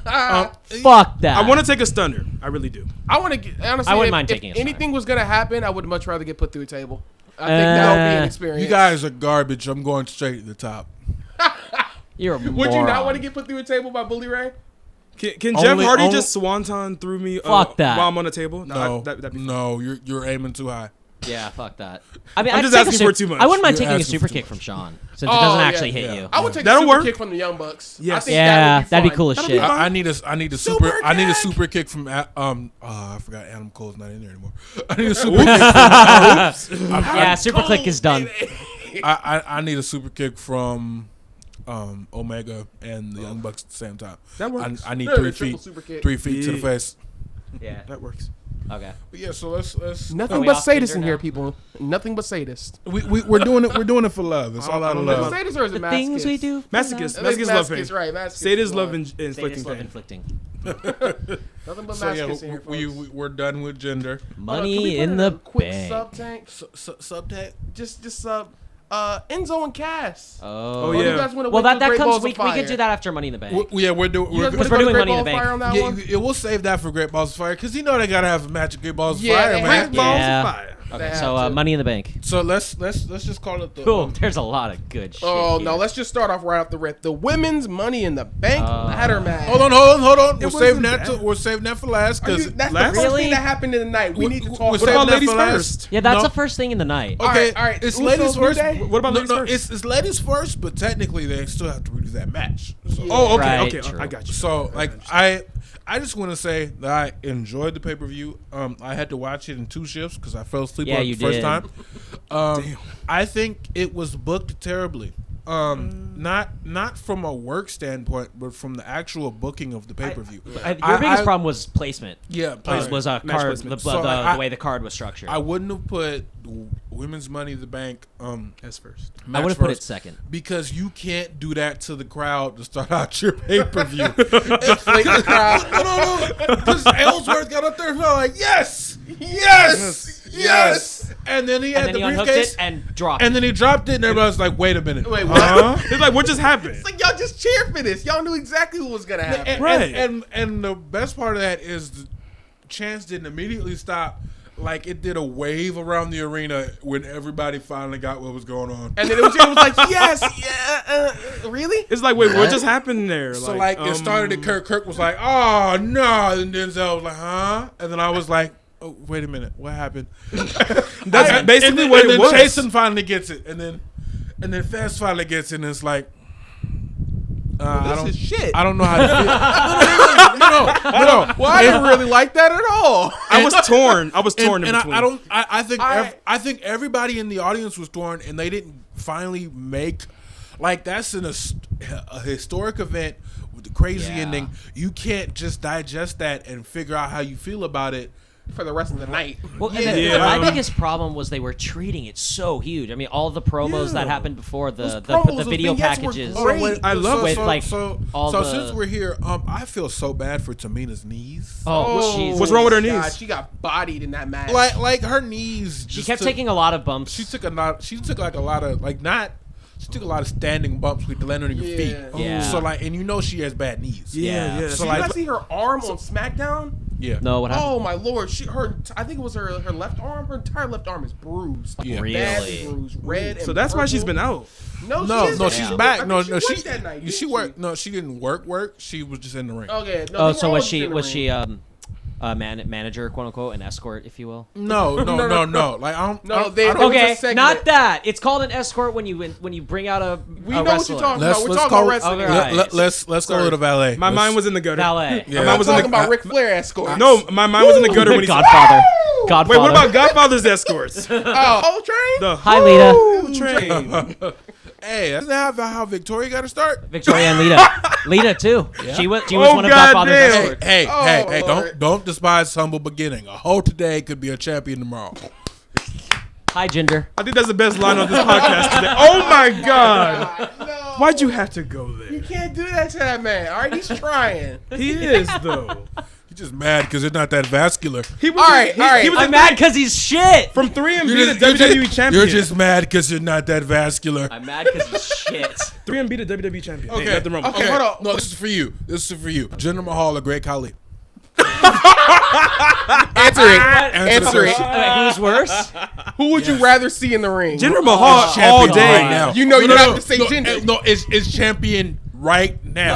Fuck that. I want to take a stunner. I really do. I want to honestly. I wouldn't if, mind if taking a anything was gonna happen, I would much rather get put through a table. I think that would be an experience. You guys are garbage. I'm going straight to the top. You're a Would you not moron. want to get put through a table by Bully Ray? Can Jeff Only- Hardy only- just swanton through me Fuck that. while I'm on the table? No, that'd be fun. no, you're aiming too high. Yeah, fuck that. I mean, I'm I'd just take a asking for too much. I wouldn't mind You're taking a asking super for too kick much. from Sean since it Oh, doesn't yeah, actually hit yeah. you. I would take That'll a super work. kick from the Young Bucks. Yes. I think Yeah, that that'd would be cool as That'll shit. be fun. I need a super kick from I forgot Adam Cole's not in there anymore. I need a super kick from Yeah, super click is done. I need a super kick from Omega and the Young Bucks at the same time. That works. I need Yeah, 3 triple feet. super kick. 3 feet to the Yeah. face. Yeah. That works. Okay. But yeah, so let's Nothing we but off sadists Tinder in here, now? people. Nothing but sadists. we're doing it for love. It's all out of I'm love. Sadists or is it The masochists? things we do. Masochists. I think Masochists love pain. masochists, right? Masochists Sadists is love one. inflicting Sadists love pain. inflicting. Nothing but So yeah, masochists in here, folks. we're done with gender. Can we Money put in in the a quick bank. sub tank. Subtag. Just sub. Enzo and Cass. Oh, yeah. You guys want to Well, that Great comes. Balls We of Fire? could do that after Money in the Bank. Yeah, we're doing. You guys Because want we're to doing go Great Money in Balls the of Fire Bank. on that Yeah, one? we'll save that for Great Balls of Fire because you know they gotta have a match of Great Balls of Yeah, Fire, they man. have- Balls Yeah. of fire. Okay, They so have to. Money in the Bank. So let's just call it the. Cool. There's a lot of good shit. Oh here. no! Let's just start off right off the rip. The women's Money in the Bank ladder match. Hold on. We're wasn't saving that. bad. We're saving that for last Are you- because. that's last- the first Really? thing that happened in the night. We need to talk we're What saving about that ladies for last. first? Yeah, that's No. the first thing in the night. Okay, All right. It's Usos, ladies New first. Day? What about ladies first? It's ladies first, but technically they still have to redo that match. So, Oh, okay, Right, okay. true. I got you. So like I just want to say that I enjoyed the pay-per-view. I had to watch it in 2 shifts because I fell asleep Yeah, on it you the first did. time. I think it was booked terribly. Not from a work standpoint, but from the actual booking of the pay-per-view. Your biggest problem was placement. Yeah, Was a Match card placement. So, the way the card was structured. I wouldn't have put Women's Money in the Bank That's first. I match would have put it first. second. Because you can't do that to the crowd to start out your pay-per-view. No. Because Ellsworth got up there and felt like, yes. And then he And had then the he unhooked briefcase. it and dropped And then he dropped it, and everybody was like, wait a minute. Wait, what? Huh? It's like, what just happened? It's like y'all just cheered for this. Y'all knew exactly what was gonna happen. And, Right. and the best part of that is the chance didn't immediately stop. Like it did a wave around the arena when everybody finally got what was going on. And then it was like, yes, yeah, really? It's like, wait, what just happened there? So like it started at Kirk was like, oh no, and Denzel was like, huh? And then I was like, oh wait a minute, what happened? That's basically and what then it was. Jason finally gets it, and then Fast finally gets it, and it's like, I This don't, is shit. I don't know how to feel. No. Well, I didn't really like that at all. I was torn. I was torn in And between. I think everybody in the audience was torn, and they didn't finally make Like that's a historic event with the crazy Yeah. ending. You can't just digest that and figure out how you feel about it. for the rest of the night. Well, Yeah. Yeah. my biggest problem was they were treating it so huge. I mean, all the promos that happened before the promos, the the video vignettes were packages. great. I love with, so, like, so, all so the- since we're here, I feel so bad for Tamina's knees. Oh, Jesus. What's wrong with her knees? God, she got bodied in that match. Like her knees. She just kept took- taking a lot of bumps. She took a lot. She took like a lot of like not. She took a lot of standing bumps with the landing on your feet. Yeah. So like, and you know she has bad knees. Yeah. Yeah. So Did like, you guys see her arm on SmackDown? yeah. No, what happened? Oh my lord! I think it was her left arm. Her entire left arm is bruised. Yeah. Really? Badly bruised, red. So and that's why she's purple. been out. No, she's back. I No, think no, she she worked that night. she didn't worked. No, she didn't work. She was just in the ring. Okay. No, Oh, they so were was all she in the was ring. she a manager, quote unquote, an escort, if you will? No. Like I don't. No, I don't- they- I don't- was a Okay, segment. not that. It's called an escort when you bring out a We a know wrestler. what you're talking Let's about. We're let's talking call about wrestling. Alright. let's go to the valet. My mind was in the gutter. Valet. Yeah. My mind was in Talking the about Ric Flair escort. No, my mind was in the gutter when he said, Godfather. Godfather. Wait, what about Godfather's escorts? Oh, train. The Hi, Lita. whole train. Hey, that's not how Victoria got to start. Victoria and Lita. Lita too. She was Oh, one of God Godfather's damn. escorts. Hey, Oh, hey, Lord. don't despise humble beginning. A hoe today could be a champion tomorrow. Hi, Ginger. I think that's the best line on this podcast today. Oh my God. No. Why'd you have to go You there? can't do that to that man. All right, he's trying. He is, though. You're just mad because it's not that vascular. He was All right, he, all right. He was I'm mad because he's shit. from 3 and You're B to just- WWE champion. You're just mad because you're not that vascular. I'm mad because he's shit. 3 and B to WWE champion. Okay, Ain't nothing wrong with Okay, that. hold on. No, this is for you. This is for you. Jinder Mahal, a great colleague. Answer it. Answer the it. question. Who's worse? Who would you rather see in the ring? Jinder Mahal all Champion day. right now. You know you don't have to say Jinder. No, it's champion right now.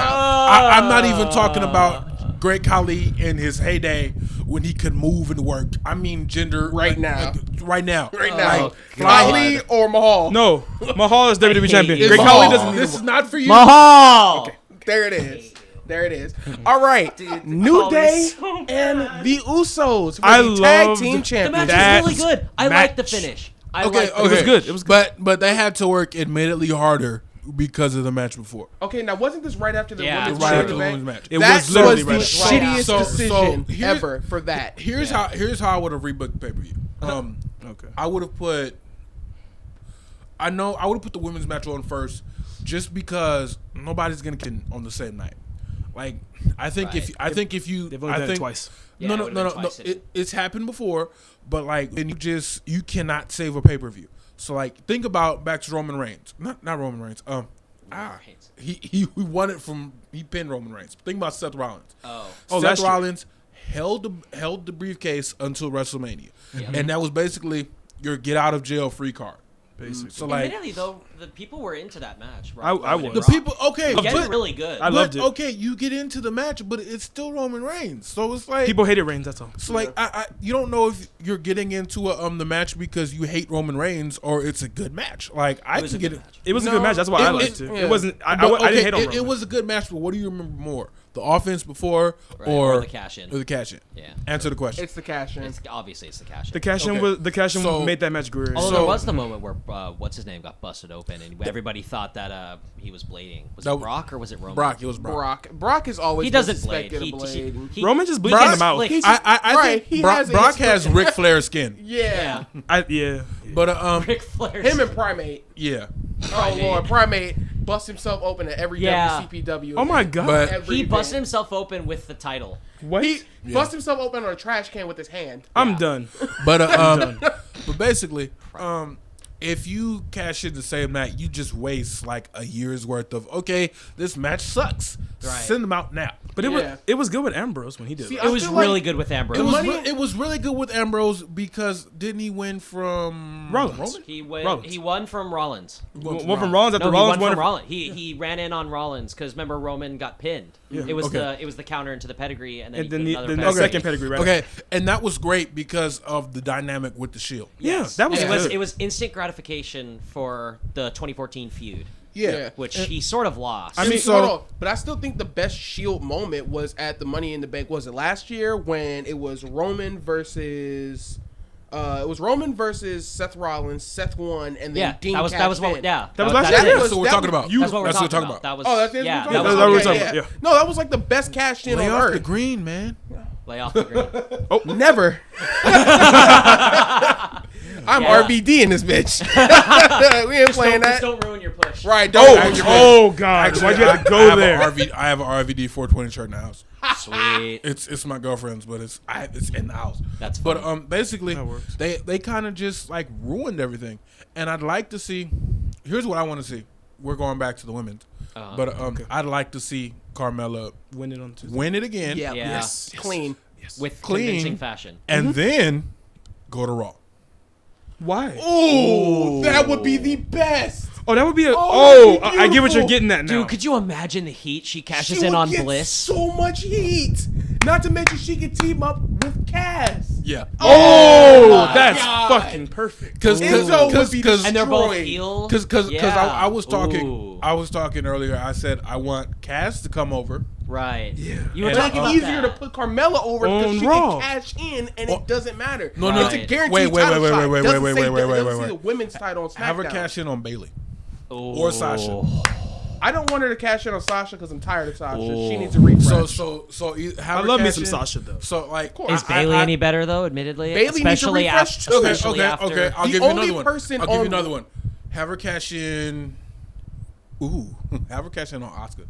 I'm not even talking about Great Khali in his heyday when he could move and work. I mean Jinder Right now. Right now. Right now. God. Ali or Mahal? No, Mahal is WWE champion. you. Great Mahal, Khali doesn't need this a- is not for you. Mahal. There it is. There it is. All right. New Mahal Day is so and the Usos for I the tag loved team The champions. match That was really good. I liked the match. finish. I Okay, liked the okay. It was good. It was good. But they had to work admittedly harder because of the match before. Okay, now wasn't this right after the Yeah, women's Right True. after the event? women's match. It That was literally was the right. shittiest So decision here's- ever for that. Here's how I would have rebooked pay per view. Okay. I would have put. I would have put the women's match on first, just because nobody's gonna get on the same night. Like I think Right. if you They've only done it twice. Yeah, no it no would've no been no, twice. it's happened before, but like and you cannot save a pay per view. So like think about back to Roman Reigns, not Roman Reigns. He won it from he pinned Roman Reigns. Think about Seth Rollins. Oh. Oh, Seth last year. Rollins held the briefcase until WrestleMania, and that was basically your get out of jail free card. Basically. So like Admittedly, though, the people were into that match. I was. the people, okay, Getting but, really good. I loved it. okay, you get into the match, but it's still Roman Reigns. So it's like People hated Reigns. That's all. So like you don't know if you're getting into the match because you hate Roman Reigns or it's a good match. Like I was can a get good it. match. It was a No, good match. That's why I it- liked it- it. yeah. It wasn't. I But, didn't hate on it Roman. was a good match, but what do you remember more? The offense before Right, or or the cash in. Or the cash in. Yeah. Answer the question. It's the cash in. It's obviously it's the cash. The cash in Okay. was the cash in So- made that match great. Although So- there was the moment where what's his name got busted open and everybody thought that he was blading. Was That it was- Brock or was it Roman? It was Brock. Brock is always He been doesn't blade. suspected of blading. Roman just bleeds Brock- in the mouth. Like, I Right, he think Brock, has a Brock history- has Ric Flair skin. Yeah. Yeah. But Ric Flair. Him and Primate. yeah. Oh Lord, Primate busts himself open at every Yeah. WCPW. Oh my god. But- Every He event. busted himself open with the title. What? He busted himself open on a trash can with his hand. I'm done. But but basically, if you cash in the same night, you just waste like a year's worth of this match sucks. Right. Send them out now. But Yeah. it was good with Ambrose when he did See, it. I It was feel really like good with Ambrose. It was really good with Ambrose because didn't he win from Rollins. Roman? He went. Rollins. He won from Rollins. One from Rollins after No, Rollins he won won from Rollins. He ran in on Rollins because remember Roman got pinned. Yeah. It was Okay. the counter into the pedigree and then and he then put the, another the pedigree. second pedigree, right? Okay, and that was great because of the dynamic with the Shield. Yeah, that was And good. it was instant gratification for the 2014 feud, Yeah. which he sort of lost. I mean, so- hold on, but I still think the best Shield moment was at the Money in the Bank. Was it last year when it was Roman versus It was Roman versus Seth Rollins. Seth won, and then Dean that was cashed what. in. Yeah, That was last that's year? it. That's what we're talking about. That's what we're That's talking about. That was. Oh, that's it. Yeah, Okay, that that's was what we're okay. talking about. Yeah. No, that was like the best cash in Lay on off the earth. green, man. Lay off the green. Never. I'm Yeah. RVD in this bitch. We ain't playing Just that. don't ruin your push. Right? Don't. ruin your Oh God! Why'd you have to go there? I have an RVD 420 shirt in the house. Sweet. It's my girlfriend's, but it's in the house. That's But funny. basically That works. they kind of just like ruined everything, and I'd like to see. Here's what I want to see. We're going back to the women's, but I'd like to see Carmella Win it on Tuesday. win it again, Yeah. Yeah. Yes. Clean. With Clean. convincing fashion. and then go to Raw. Why? Ooh, that would be the best. Oh, that would be a. Oh, that'd be I get what you're beautiful. getting at now. Dude, could you imagine the heat she cashes She in would on get Bliss? so much heat. Not to mention she could team up with Cass. Yeah, Oh, my that's God. fucking perfect. because Enzo would be And they're both destroyed. heel. because Yeah. I was talking Ooh. earlier. I said I want Cass to come over. Right. Yeah. You were And, talking Make about it easier that. to put Carmella over because On she Raw. can cash in and Oh. it doesn't matter. No, no. It's a Right. guaranteed Wait, wait, title wait, shot. wait, wait, Doesn't wait, say- wait, wait, doesn't wait, say wait. the women's title on SmackDown. Have her cash in on Bailey Ooh. or Sasha. I don't want her to cash in on Sasha because I'm tired of Sasha. Ooh. She needs a refresh. So have I her love me cash some in. Sasha though. So like, Is Bailey any better though? Admittedly, Bayley needs a especially refresh, after. too. Okay, Especially okay, after. okay. I'll The give you only another one. person I'll give you on- another one. Have her cash in. Ooh, have her cash in on Oscar.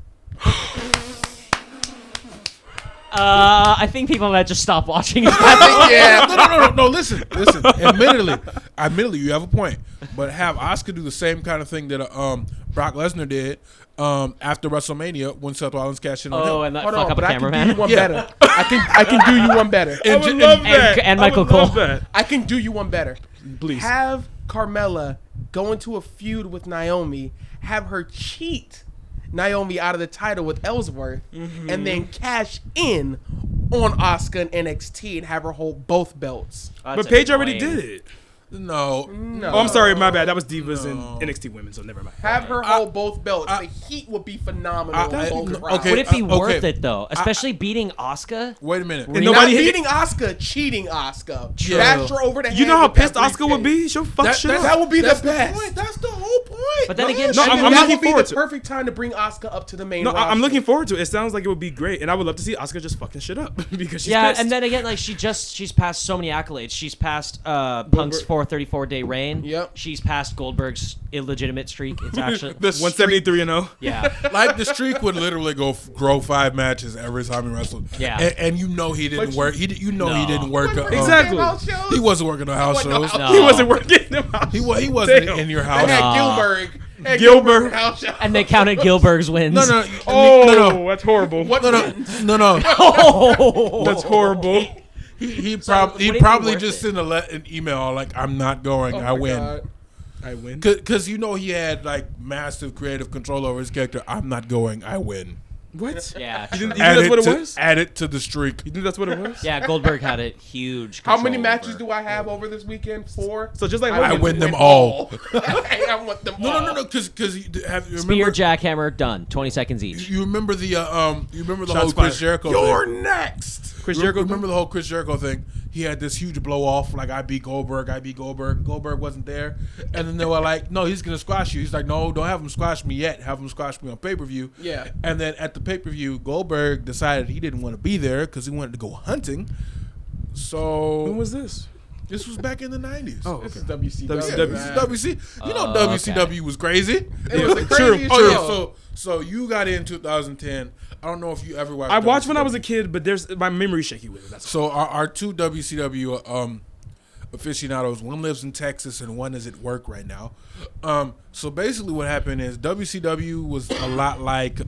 I think people might just stop watching. yeah. No. Listen. Admittedly, you have a point. But have Oscar do the same kind of thing that Brock Lesnar did after WrestleMania when Seth Rollins cashed in on Oh, him. and that Hold fuck on, up a but I can do you cameraman. one Yeah. better. I can do you one better. I would love that. and I Michael would love Cole. that. I can do you one better. Please. Have Carmella go into a feud with Naomi, have her cheat Naomi out of the title with Ellsworth, and then cash in on Asuka and NXT and have her hold both belts. But Paige already did it. No. Oh, I'm sorry, my bad. That was Divas and NXT Women, so never mind. Have her hold both belts. The heat would be phenomenal. on both crowds. okay. Would it be Okay. worth it though? Especially beating Asuka. Wait a minute. And Not nobody hit- beating Asuka, cheating Asuka. True. Bash her over the head. You know how with that pissed Oscar would briefcase. be? She'll fuck shit up. That would be the That's best. point. That's the whole point. But then again, No, she- I'm that looking would be forward the to- perfect time to bring Asuka up to the main No, roster. I'm looking forward to it. It sounds like it would be great, and I would love to see Oscar just fucking shit up because she's yeah, pissed. and then again, like she's passed so many accolades. She's passed Punk's 434-day reign. Yep. She's passed Goldberg's illegitimate streak. It's actually The 173 and 0. yeah. Like the streak would literally grow 5 matches every time he wrestled. Yeah. and you know he didn't work. He didn't work. Exactly. He wasn't working the house shows. No. He wasn't working them out. He wasn't Damn. in your They house. had Nah. Gilbert. Had Gilbert. house show. And they counted Gilberg's wins. No. Oh, no. that's horrible. What? No. Oh. That's horrible. He would it be probably worth just it? sent an email like, I'm not going. I win. God. I win. Because you know he had like massive creative control over his character. I'm not going. I win. What? Yeah. You think true. that's what it was? Add it to the streak. You think that's what it was? Yeah, Goldberg had a huge. How many control matches over- do I have over this weekend? 4. So just like I Hogan, win them all. I want them all. No. Because you Spear, remember jackhammer, done. 20 seconds each. you remember the whole Shots Chris fired. Jericho You're thing. next. Chris Jericho. Remember the whole Chris Jericho thing? He had this huge blow off, like I beat Goldberg. Goldberg wasn't there, and then they were like, "No, he's gonna squash you." He's like, "No, don't have him squash me yet. Have him squash me on pay per view." Yeah. And then at the pay per view, Goldberg decided he didn't want to be there because he wanted to go hunting. So When was this? this was back in the '90s. Oh, This okay. is WCW. Yeah, WCW. this is WC. You know Oh, WCW was crazy. It was the True. craziest Oh show. yeah, so you got in 2010. I don't know if you ever watched. I watched when I WCW. was a kid, but there's my memory's shaky with it. That's all. So our two WCW aficionados, one lives in Texas and one is at work right now. So basically what happened is WCW was a lot like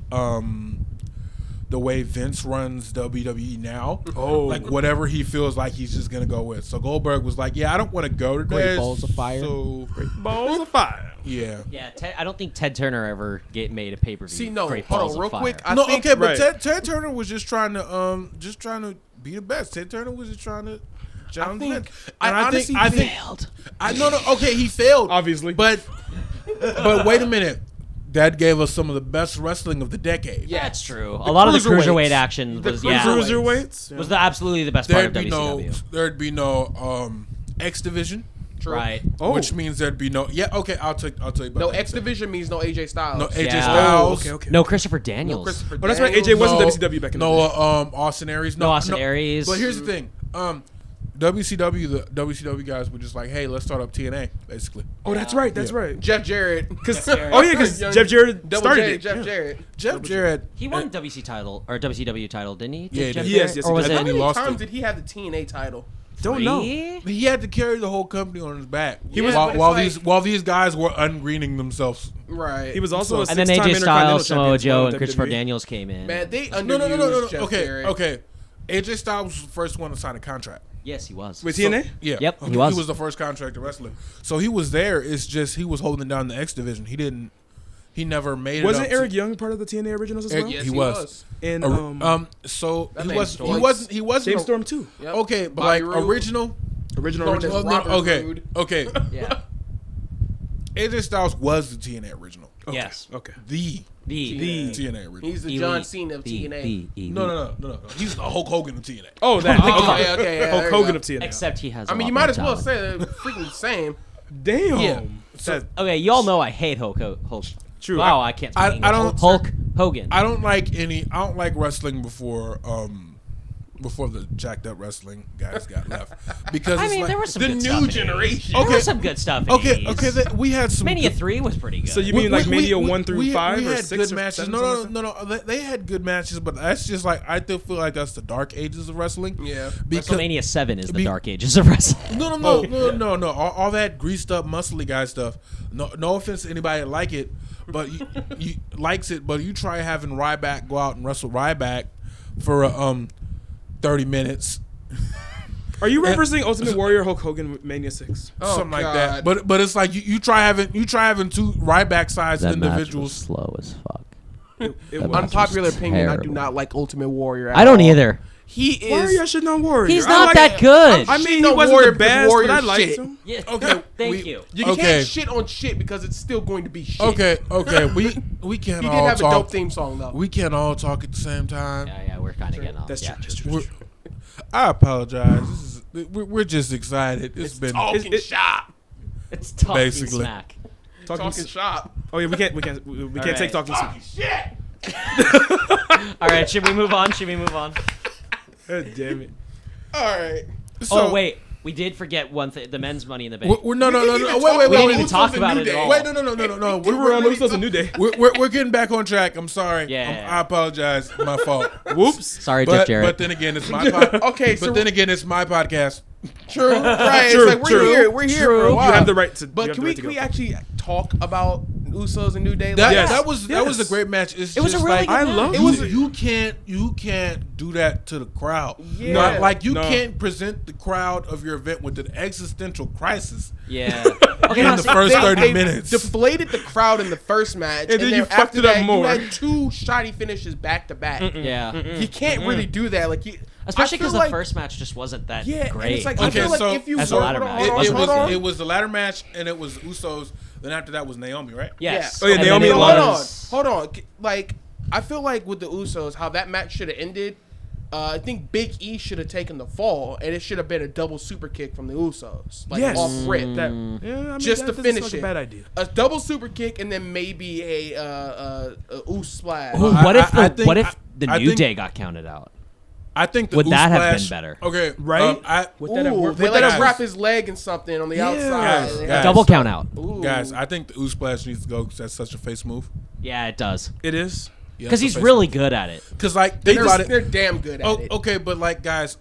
the way Vince runs WWE now. Oh. Like whatever he feels like he's just gonna go with. So Goldberg was like, yeah, I don't want to go to Great this. Balls of Fire. So Balls of fire. yeah. Yeah, I don't think Ted Turner ever made a pay per view. See, no, Great hold Balls on, real of Fire. quick. I No, think, okay, but right. Ted Turner was just trying to be the best. Ted Turner was just trying to challenge think- Vince. I And honestly I think failed. no, okay, he failed. Obviously. But wait a minute. That gave us some of the best wrestling of the decade. Yeah, it's true. A lot of the cruiserweights. cruiserweight action The was cruiserweights. Cruiserweights. was absolutely the best part of There'd be WCW. no X Division. True. Right. Oh, Which means there'd be no. Yeah, okay, I'll tell you about No that. X Division means no AJ Styles. No AJ Yeah. Styles. okay. No Christopher No Daniels. Christopher Oh, that's right. Daniels. AJ wasn't No, WCW back in the no, day. Austin Aries. No Austin Aries. But here's the thing. WCW, the WCW guys were just like, hey, let's start up TNA, basically. Oh, that's right. That's right. Jeff Jarrett. Because Jeff Jarrett Double started J, it. Jeff Yeah. Jarrett. Jeff Jarrett. He won WCW title, didn't he? Yeah, he Jeff did. Yes, Jarrett? yes, Or he was did. it How many lost times it. did he have the TNA title? Don't know. three? He had to carry the whole company on his back. He was- but it's while like- these guys were ungreening themselves. Right. He was also a And then six-time AJ Intercontinental Styles, Samoa champion as well Joe, in and Christopher WWE. Daniels came in. Man, they underused No. Jeff Okay, Jarrett. okay. AJ Styles was the first one to sign a contract. Yes, he was. With TNA? Yeah. Yep, he Okay, was. He was the first contracted wrestler. So he was there. It's just he was holding down the X division. He never made it. Wasn't up Eric to, Young part of the TNA originals as well? Eric- Yes, he was. And So That he name's was. He Storm. wasn't. James a- Storm too. Yep. Okay, but Bobby like Roode. original. Original. No, original. that's Well, no, Robert okay, Roode. okay. Yeah. AJ Styles was the TNA original. Okay, Yes. Okay. The The TNA original. He's the Elite. John Cena of The TNA. elite. No. He's the Hulk Hogan of TNA. Oh, that. Oh, okay. yeah, okay. Yeah, Hulk there you Hogan go. of TNA. Except he has. I mean, you might as well say they're freaking the same. Damn. Yeah. So- That- Okay, y'all know I hate Hulk. True. Wow, I can't. I speak English. don't- Hulk Hogan. I don't like wrestling before the jacked up wrestling guys got left because I it's mean, like, there was some The good new stuff in it. generation. There Okay. was some good stuff. In okay. 80s. We had some Mania good- 3 was pretty good. So you mean like Mania 1 through 5 we or had 6 good or matches. 7? No. They had good matches, but that's just like I still feel like that's the dark ages of wrestling. Yeah. Because WrestleMania 7 is the be- dark ages of wrestling. no. All that greased up, muscly guy stuff. No offense to anybody that like it, but you likes it. But you try having Ryback go out and wrestle Ryback for 30 minutes. Are you referencing Ultimate Warrior Hulk Hogan Mania 6? Oh, Something like God. that. But it's like you try having two Ryback sized individuals. slow as fuck. It was. Unpopular opinion, I do terrible. not like Ultimate Warrior at I don't all. either. He Warrior is... should not Warrior. He's I not like- that good. I mean, he No wasn't Warrior the best, because Warrior but I liked shit. him. Yeah. Okay, Thank you. You Okay. can't shit on shit because it's still going to be shit. Okay. We can't He all did have a talk. dope theme song, though. We can't all talk at the same time. Yeah, we're kind of getting off. That's yeah. true. That's true. We're- That's true. I apologize. We're just excited. It's been Talking shop. It's talking Basically. smack. Talking. Talking shop. Oh yeah, we can't right. take talking. Talking shit. All right, should we move on? God damn it. All right. so, Oh wait, we did forget one thing: the men's Money in the Bank. We're, no. We didn't even Wait. talk- we didn't Usos even talk and about New it Day. at all. Wait, no. We were on Usos a New Day. We're getting back on track. I'm sorry. Yeah. I apologize. My fault. Whoops. Sorry, Jeff Jarrett. But then again, it's my podcast. Okay, so it's my podcast. true, right? True, It's like true. we're here for a You while. have the right to. But you have can the we right to can we go. actually talk about Usos and New Day? That, Yes. that was Yes. a great match. It's It was a just really like good I match. love It it. was- you can't do that to the crowd. Yeah. Like you No. can't present the crowd of your event with an existential crisis Yeah. Okay, in no, the see, first 30 they minutes. deflated the crowd in the first match, And then you after fucked it up that, more. You had two shoddy finishes back to back. Yeah. You can't really do that. Like you, Especially I feel because the like- first match just wasn't that Yeah, great. and it's like Okay, I feel like so- if you That's a work- ladder hold on, match. hold on, hold on. It was the ladder match, and it was Usos. Then after that was Naomi, right? yes. Oh, yeah, And Naomi then it lost. was- Hold on. Like I feel like with the Usos, how that match should have ended. I think Big E should have taken the fall, and it should have been a double super kick from the Usos, like Yes. off rip. Yeah, I mean, Just that to doesn't finish sound it. like a bad idea. A double super kick, and then maybe a Us splash. Ooh, I- what if I the think- what if the I New think- Day got counted out? I think the Would that have been Usos- better? Okay, Right? Would that have Ooh, worked? they Would like that have- wrap his leg in something on the outside. Guys, They guys. have- Double count out. Ooh. guys, I think the Splash needs to go because that's such a face move. Yeah, it does. It is. Yeah, Because he's really good at it. Because like think about They're it. damn good at Oh, it. okay, but like guys,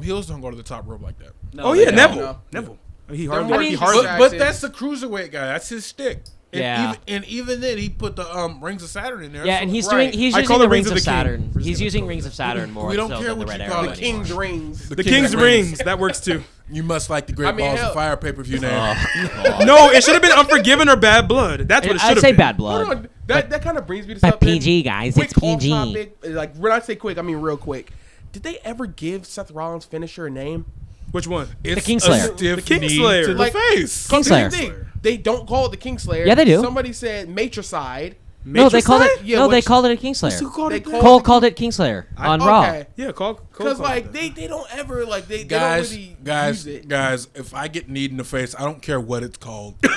heels don't go to the top rope like that. Oh yeah, they Neville. don't. Neville. He They're hardly. more he just hardly. like- But that's the cruiserweight guy. That's his stick. And Yeah. even then, he put the Rings of Saturn in there. Yeah, So and he's Right. doing he's I using call the it Rings Rings of of the King. Saturn. We're just He's gonna using call it Rings of Saturn more We don't so care than the what Red you Arrow call The it. anymore. King's Rings. The King's Rings. That works too. You must like the Great I mean, Balls hell- of Fire pay per view name. Oh, No, it should have been Unforgiven or Bad Blood. That's what it should I'd have say been. Bad Hold Blood. on. That kind of brings me to But something. PG, guys, Quick it's PG. off topic. Like when I say quick, I mean real quick. Did they ever give Seth Rollins' finisher a name? Which one? It's Kingslayer. a stiff The knee Kingslayer. to the Like- face. Here's the Kingslayer. thing. They don't call it the Kingslayer. Yeah, they do. Somebody said Matricide. No, they called it. Yeah, no, they which- called it a Kingslayer. Who called They it that? called- Cole called it Kingslayer on Raw. Okay. Yeah, Cole Because called like it they don't ever like they Guys, don't really guys, use it. guys, if I get kneed in the face, I don't care what it's called. that.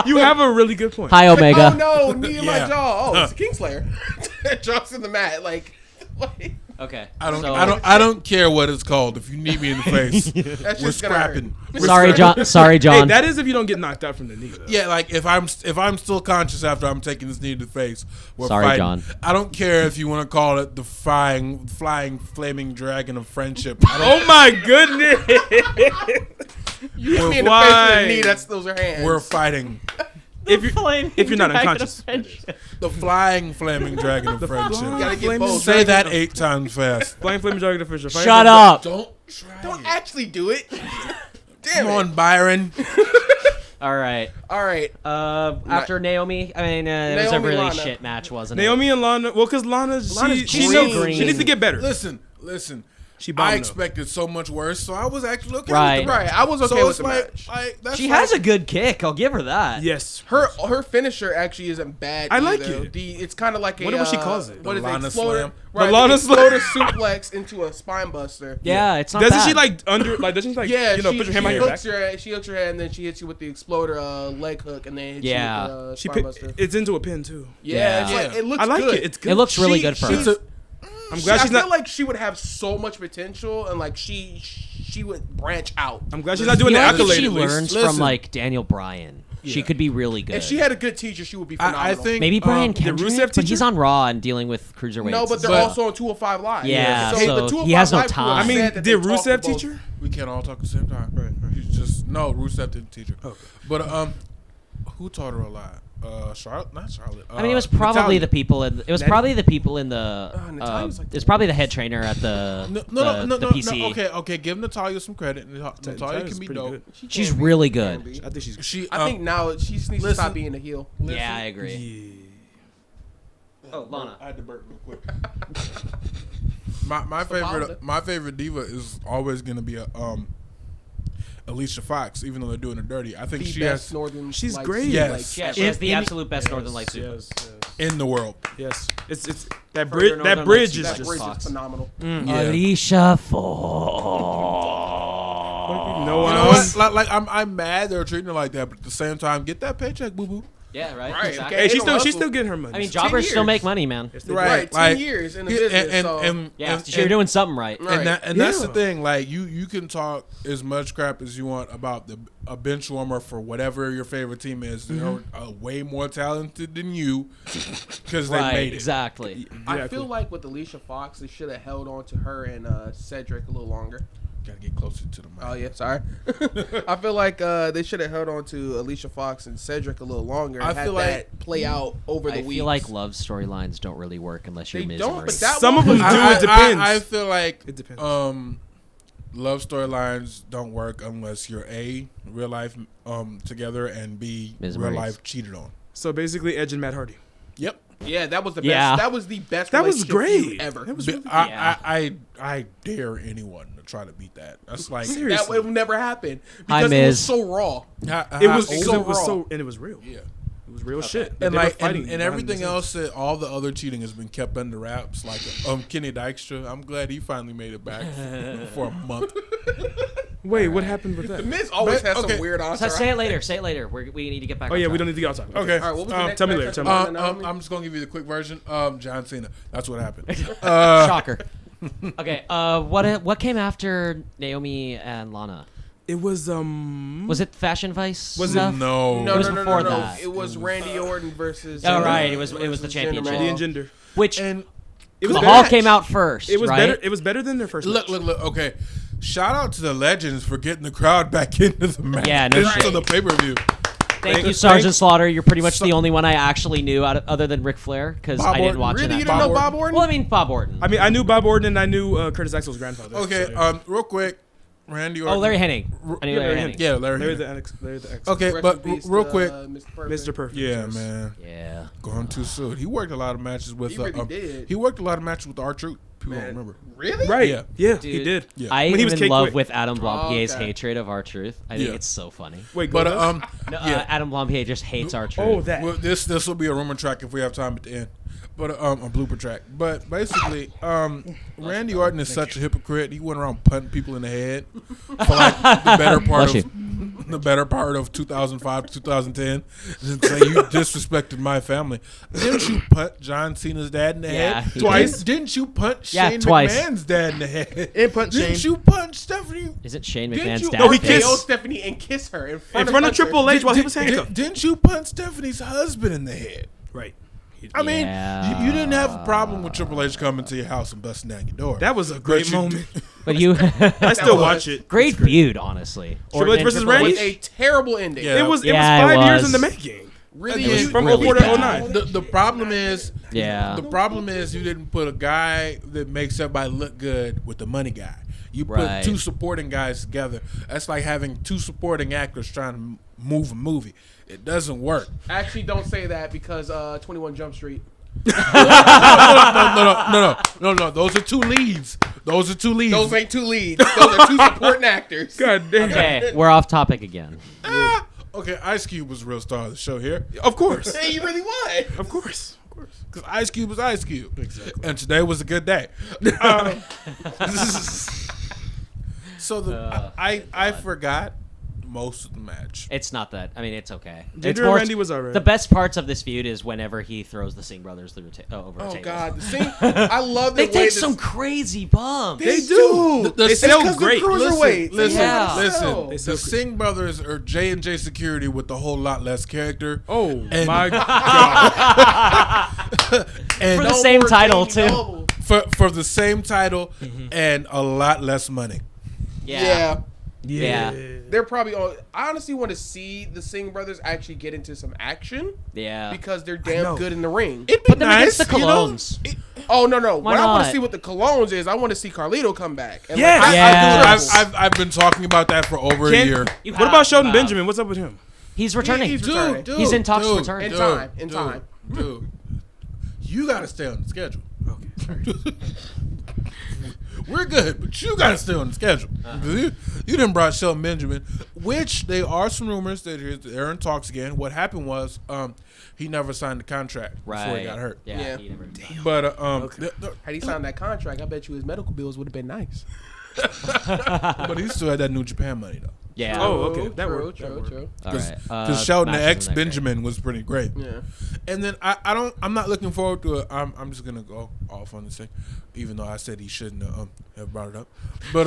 You have a really good point. Hi, Omega. Oh no, knee in my Yeah. jaw. Oh, it's a Kingslayer. Drops in the mat like Okay. I don't, so- I don't care what it's called. If you knee me in the face, that's we're just gonna hurt. scrapping. We're Sorry, scrapping. John. Sorry, Hey, John. that is if you don't get knocked out from the knee. Though. Yeah, like if I'm still conscious after I'm taking this knee to the face, we're Sorry, fighting. John. I don't care if you want to call it the flying flaming dragon of friendship. I don't, Oh my goodness! You hit me in the face with Why? a knee. Those are hands. we're fighting if you're not unconscious. the flying flaming dragon of friendship. You gotta get Flaming both. Say that 8 times fast. Flying Flaming Dragon Fisher. Shut up. Don't try. Don't it. actually do it. Damn Come it. on, Byron. All right. All right. After Naomi, I mean, it was a Naomi, really Lana. shit match, wasn't Naomi and Lana. Well, because Lana's Lana's she green. needs to get better. Listen. She I bombed though. expected so much worse, so I was actually okay Right. with the Right. I was okay so with it's the like, match. that's She like, has a good kick. I'll give her that. Yes. Her finisher actually isn't bad. I like either. it. It's kind of like a What she calls it? What The is Lana it? Exploder. slam? Right. The Lana Exploder suplex into a spine buster. Yeah, it's not Doesn't bad. she like under like doesn't she like Yeah, put your hand on your back? she hooks your head and then she hits you with the exploder leg hook and then hits Yeah. you with the She spine pi- buster. it's into a pin too. Yeah, it's Yeah. like, it looks I like good. it. It's good. It looks really She- good for she's her. I'm glad I she's feel not. like she would have so much potential and like she would branch out. I'm glad she's not doing I the feel like if accolade. she at least. learns Listen. from like Daniel Bryan, she could be really good. If she had a good teacher, she would be phenomenal. I think Maybe Brian the Kendrick, Rusev but he's teacher? on Raw and dealing with cruiserweights. no, but they're But- also on 205 Live. Yeah, so, so the 205 he has no Live crew time. I said mean, that they did talked Rusev to both- teach her? we can't all talk at the same time. Right. He's just no Rusev didn't teach her. Okay. But who taught her a lot? Charlotte, not Charlotte. I mean, it was probably Natalia. the people. It was probably the people in the. Natalia's like It's probably the head trainer at the the PC. Okay. Give Natalia some credit. Natalia Natalia's can be pretty dope. good. She She's can be. really She can good. be. I think she's. She, I think now she just needs to listen- stop being a heel. Yeah, I agree. Yeah. Oh, Lana. I had to burp real quick. my Paula. favorite diva is always gonna be Alicia Fox, even though they're doing her dirty. I think The she best has Northern She's Lights great. Yes. Yeah, she In- has the in- absolute best Northern Lights super. Yes. in the world. Yes. It's that For bridge. your That Northern bridge Lights, is That just. bridge Fox. is phenomenal. Yeah. Alicia No Fox. You one know else. what? Like I'm mad they're treating her like that, but at the same time, get that paycheck, boo boo. Yeah, right. Right, Exactly. okay. Hey, They don't she's hustle. still getting her money. I mean, So- jobbers still years. make money, man. Yes, they do. Right, 10 like- years in the Yeah, business. so. Yeah, so you're doing something right. Right. And that's the Yeah. thing. Like you can talk as much crap as you want about a bench warmer for whatever your favorite team is. They're way more talented than you because they Right, made it. exactly. I Exactly. feel like with Alicia Fox, they should have held on to her and Cedric a little longer. Gotta get closer to the mic. Oh yeah, sorry. I feel like they should have held on to Alicia Fox and Cedric a little longer. And I had feel that like- play out over the I weeks. feel like love storylines don't really work unless you're They Miz don't, and but Maurice. that Some one of them was- do. It depends. I feel like It depends. love storylines don't work unless you're A, real life together, and B, Ms. real Maurice. life cheated on. So basically, Edge and Matt Hardy. Yep. Yeah, that was the Yeah. best. That was the best. That was relationship great. feud ever. That was But really good. I dare anyone to try to beat that. That's like That Seriously. would never happen Hi, because it was Miz. so raw. It was so it was raw. so and it was real. yeah. It was real shit. And They were like fighting and behind everything the else, that all the other cheating has been kept under wraps. Like Kenny Dykstra, I'm glad he finally made it back for a month. scenes. Wait, what happened with The that? Miz always But- has okay. some weird So answer. say it later. Say it later. We need to get back. Oh on yeah, we track. don't need to get outside. Okay. All right, what was the next tell me match later. after Tell me that? later. I'm just gonna give you the quick version. John Cena. That's what happened. Shocker. Okay. What came after Naomi and Lana? It was Was it Fashion Vice? Was it- stuff? No. No, It was no, no, before no, no. that. It was Randy Orton versus. Oh, right. It was the versus Jinder championship. Randy Mahal. and Jinder. Which And It was Mahal better. came out first. It was right? better. It was better than their first. look. match. Okay. Shout out to the legends for getting the crowd back into the match. Yeah, no into shit. the pay per view. Thank you, Thank- Sergeant Slaughter. You're pretty much the only one I actually knew other than Ric Flair because Bob I didn't Orton. watch Really, it. you didn't know Bob Orton? Well, I mean Bob Orton. I mean, I knew Bob Orton and I knew Curtis Axel's grandfather. Okay. so, yeah. Real quick. Randy Orton. Oh, Larry Hennig. I knew Yeah, Larry Larry Hennig. Yeah, Larry Larry Hennig. the X. Larry the X. Okay, Rest but in peace real to, quick. Mr. Perfect. Mr. Perfect. Yeah, yes. man. Yeah. Going too soon. He worked a lot of matches with. He really did. He worked a lot of matches with R-Truth. People don't Man, remember. Really? Right. Yeah. Yeah, Dude, he did. Yeah. I When he was am in Cake love Quick. with Adam Blompier's okay. hatred of R-Truth. I think Yeah. it's so funny. Wait, But go No, yeah. Adam Blampier just hates R-Truth. Oh, that. Well, this will be a rumor track if we have time at the end, but a blooper track. But basically, Randy Orton is such a hypocrite. He went around punting people in the head for like the better part of 2005 to 2010, and say you disrespected my family. Didn't you punt John Cena's dad in the Yeah, head he twice? Didn't you punt Yeah, Shane twice. McMahon's dad in the head? And punch Didn't Shane. you punch Stephanie? Is it Shane Didn't McMahon's you- dad? Oh, he KO kissed- Stephanie and kiss her in in front front of Hunter. Triple H while he was handcuffed. Didn't you punch Stephanie's husband in the head? Right. He- I mean, Yeah. you didn't have a problem with Triple H coming to your house and busting down your door. That was a great But you- moment. But you, I still was. watch it. great feud, honestly. Triple H Orton and versus Triple Randy? With a terrible ending. Yeah. It was Yeah, it 5 years was. in the making. Really It was is. From really 04 to bad. 09. The problem is, Yeah. the problem is you didn't put a guy that makes everybody look good with the money guy. You put Right. two supporting guys together. That's like having two supporting actors trying to move a movie. It doesn't work. Actually, don't say that because 21 Jump Street. No. Those are two leads. Those Those ain't two leads. Those are two supporting actors. God damn. Okay, we're off topic again. Okay, Ice Cube was the real star of the show here. Of course. Hey, you really was. Of course. Of course. Because Ice Cube was Ice Cube. Exactly. And today was a good day. So I forgot most of the match. It's not that. I mean, it's okay. Ginger It's and more- Randy was alright. The best parts of this feud is whenever he throws the Singh brothers through over a Oh table. God, I love the They way take this- some crazy bumps. They do. The They Singh- sell because they're great. cruiserweights. Listen, Yeah. listen. They The sell- Singh brothers are J&J Security with a whole lot less character. Oh, And- my God. And For the same more title, Jamie too. Noble. for the same title and a lot less money. Yeah. Yeah. They're probably all. I honestly want to see the Singh brothers actually get into some action Yeah. because they're know. damn good in the ring. It'd be Put them nice, against the you know? Colognes. Oh no, Why what I want not? to see with the Colognes is I want to see Carlito come back. And Yes. I Yes. do. I've been talking about that for over a year. You What have- about Sheldon you have. Benjamin? What's up with him? He's returning. He's returning. He's in talks to return. In time. Dude, you got to stay on the schedule. Okay. We're good, but you got to stay on the schedule. You done brought Shelton Benjamin, which there are some rumors that they're in talks again. What happened was he never signed the contract before he got hurt. Yeah. Yeah. He never But Had he signed that contract, I bet you his medical bills would have been nice. but he still had that New Japan money though. Yeah. Oh, okay. That true, worked. That true, worked. true. All Because right. Shelton matches X isn't that great. Benjamin was pretty great. Yeah. And then I'm not looking forward to it. I'm just gonna go off on this thing, even though I said he shouldn't have brought it up. But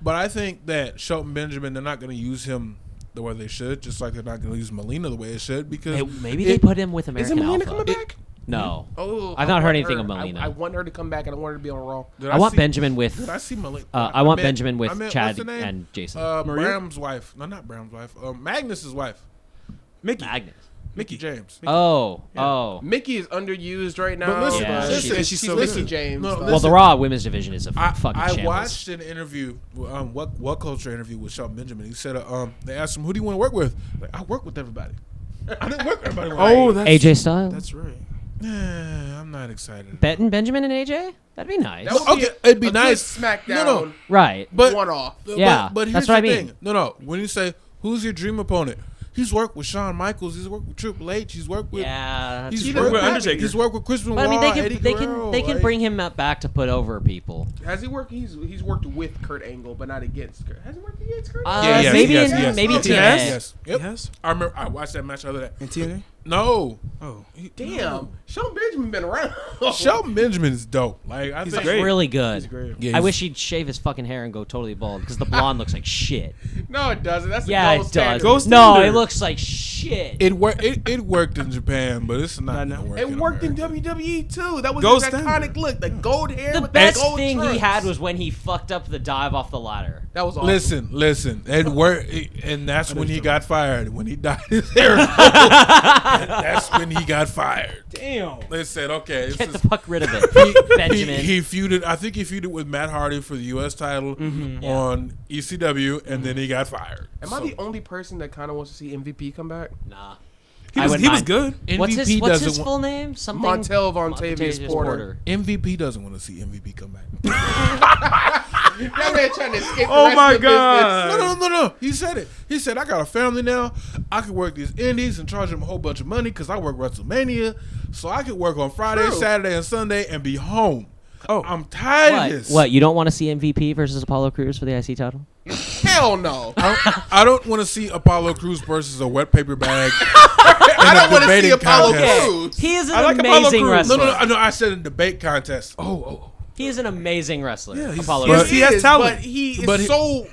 but I think that Shelton Benjamin, they're not gonna use him the way they should, just like they're not gonna use Melina the way it should, because Hey, maybe they put him with Isn't American Melina Alpha. coming back? No. Oh, I've I not heard want anything her. of Melina. I want her to come back, and I want her to be on Raw. Did I want see- Benjamin Did with. I see Melina? I want meant- Benjamin with what's Chad the name? and Jason. Maria? Bram's wife. No, not Bram's wife. Magnus's wife. Mickey. Magnus. Mickey James. Oh. Mickey is underused right now. But listen, Yeah, listen, she's she's so Mickey good. James. No, though. Well, the Raw women's division is a fucking I shambles. watched an interview, what culture interview with Shelton Benjamin. He said, they asked him, who do you want to work with? Like, I work with everybody. I didn't work with everybody. Oh, that's AJ Styles. That's right. I'm not excited. Benjamin and AJ? That'd be nice. That would Okay, it'd be a nice. good SmackDown. No. Right. But one off. Yeah, but here's that's what the I mean. thing. No. When you say who's your dream opponent, he's worked with Shawn Michaels. He's worked with Triple H. He's worked with. Yeah. He's He worked worked with with Undertaker. He's worked with Chris Benoit. But I mean, Eddie Guerrero, they can like- bring him back to put over people. Has he worked? He's worked with Kurt Angle, but not against Kurt. Has he worked against Kurt? yes, maybe yes, in yes. maybe Okay. TNA. Yes. Yep. Yes. I remember. I watched that match the other day. In TNA? No. Oh. Damn, Shelton Benjamin been around. Shelton Benjamin's dope. Like I He's think. great. Really good. He's great. Yeah, I he's- wish he'd shave his fucking hair and go totally bald because the blonde looks like shit. No, it doesn't. That's Yeah, the it gold does. standard. Gold No, standard. it looks like shit. It worked. It worked in Japan, but it's not No. gonna work. It worked in America. WWE too. That was Gold his iconic standard. look. The gold hair. The with best the gold thing he trunks. had was when he fucked up the dive off the ladder. That was awesome. Listen. It worked, and that's when he got fired. When he dyed his hair. That's when he got fired. Damn. They said, okay, this Get is the fuck rid of it, Benjamin. He feuded. I think he feuded with Matt Hardy for the U.S. title on ECW, and then he got fired. Am I the only person that kind of wants to see MVP come back? Nah. He I was wouldn't mind. good. What's MVP his doesn't full name? Something. Montel Vontavious Porter. MVP doesn't want to see MVP come back. That man trying to escape the Oh rest my of the God. No. He said it. He said, I got a family now. I can work these indies and charge them a whole bunch of money because I work WrestleMania. So I can work on Friday, True. Saturday, and Sunday and be home. Oh. I'm tired of this. What? You don't want to see MVP versus Apollo Crews for the IC title? business. Hell no. I don't want to see Apollo Crews versus a wet paper bag. I don't want to see Apollo contest. Crews. He is an I like Apollo amazing Crews. wrestler. No. I said a debate contest. Oh. He is an amazing wrestler. Yeah, he's- Apollo But Crews. he has talent. But he is But so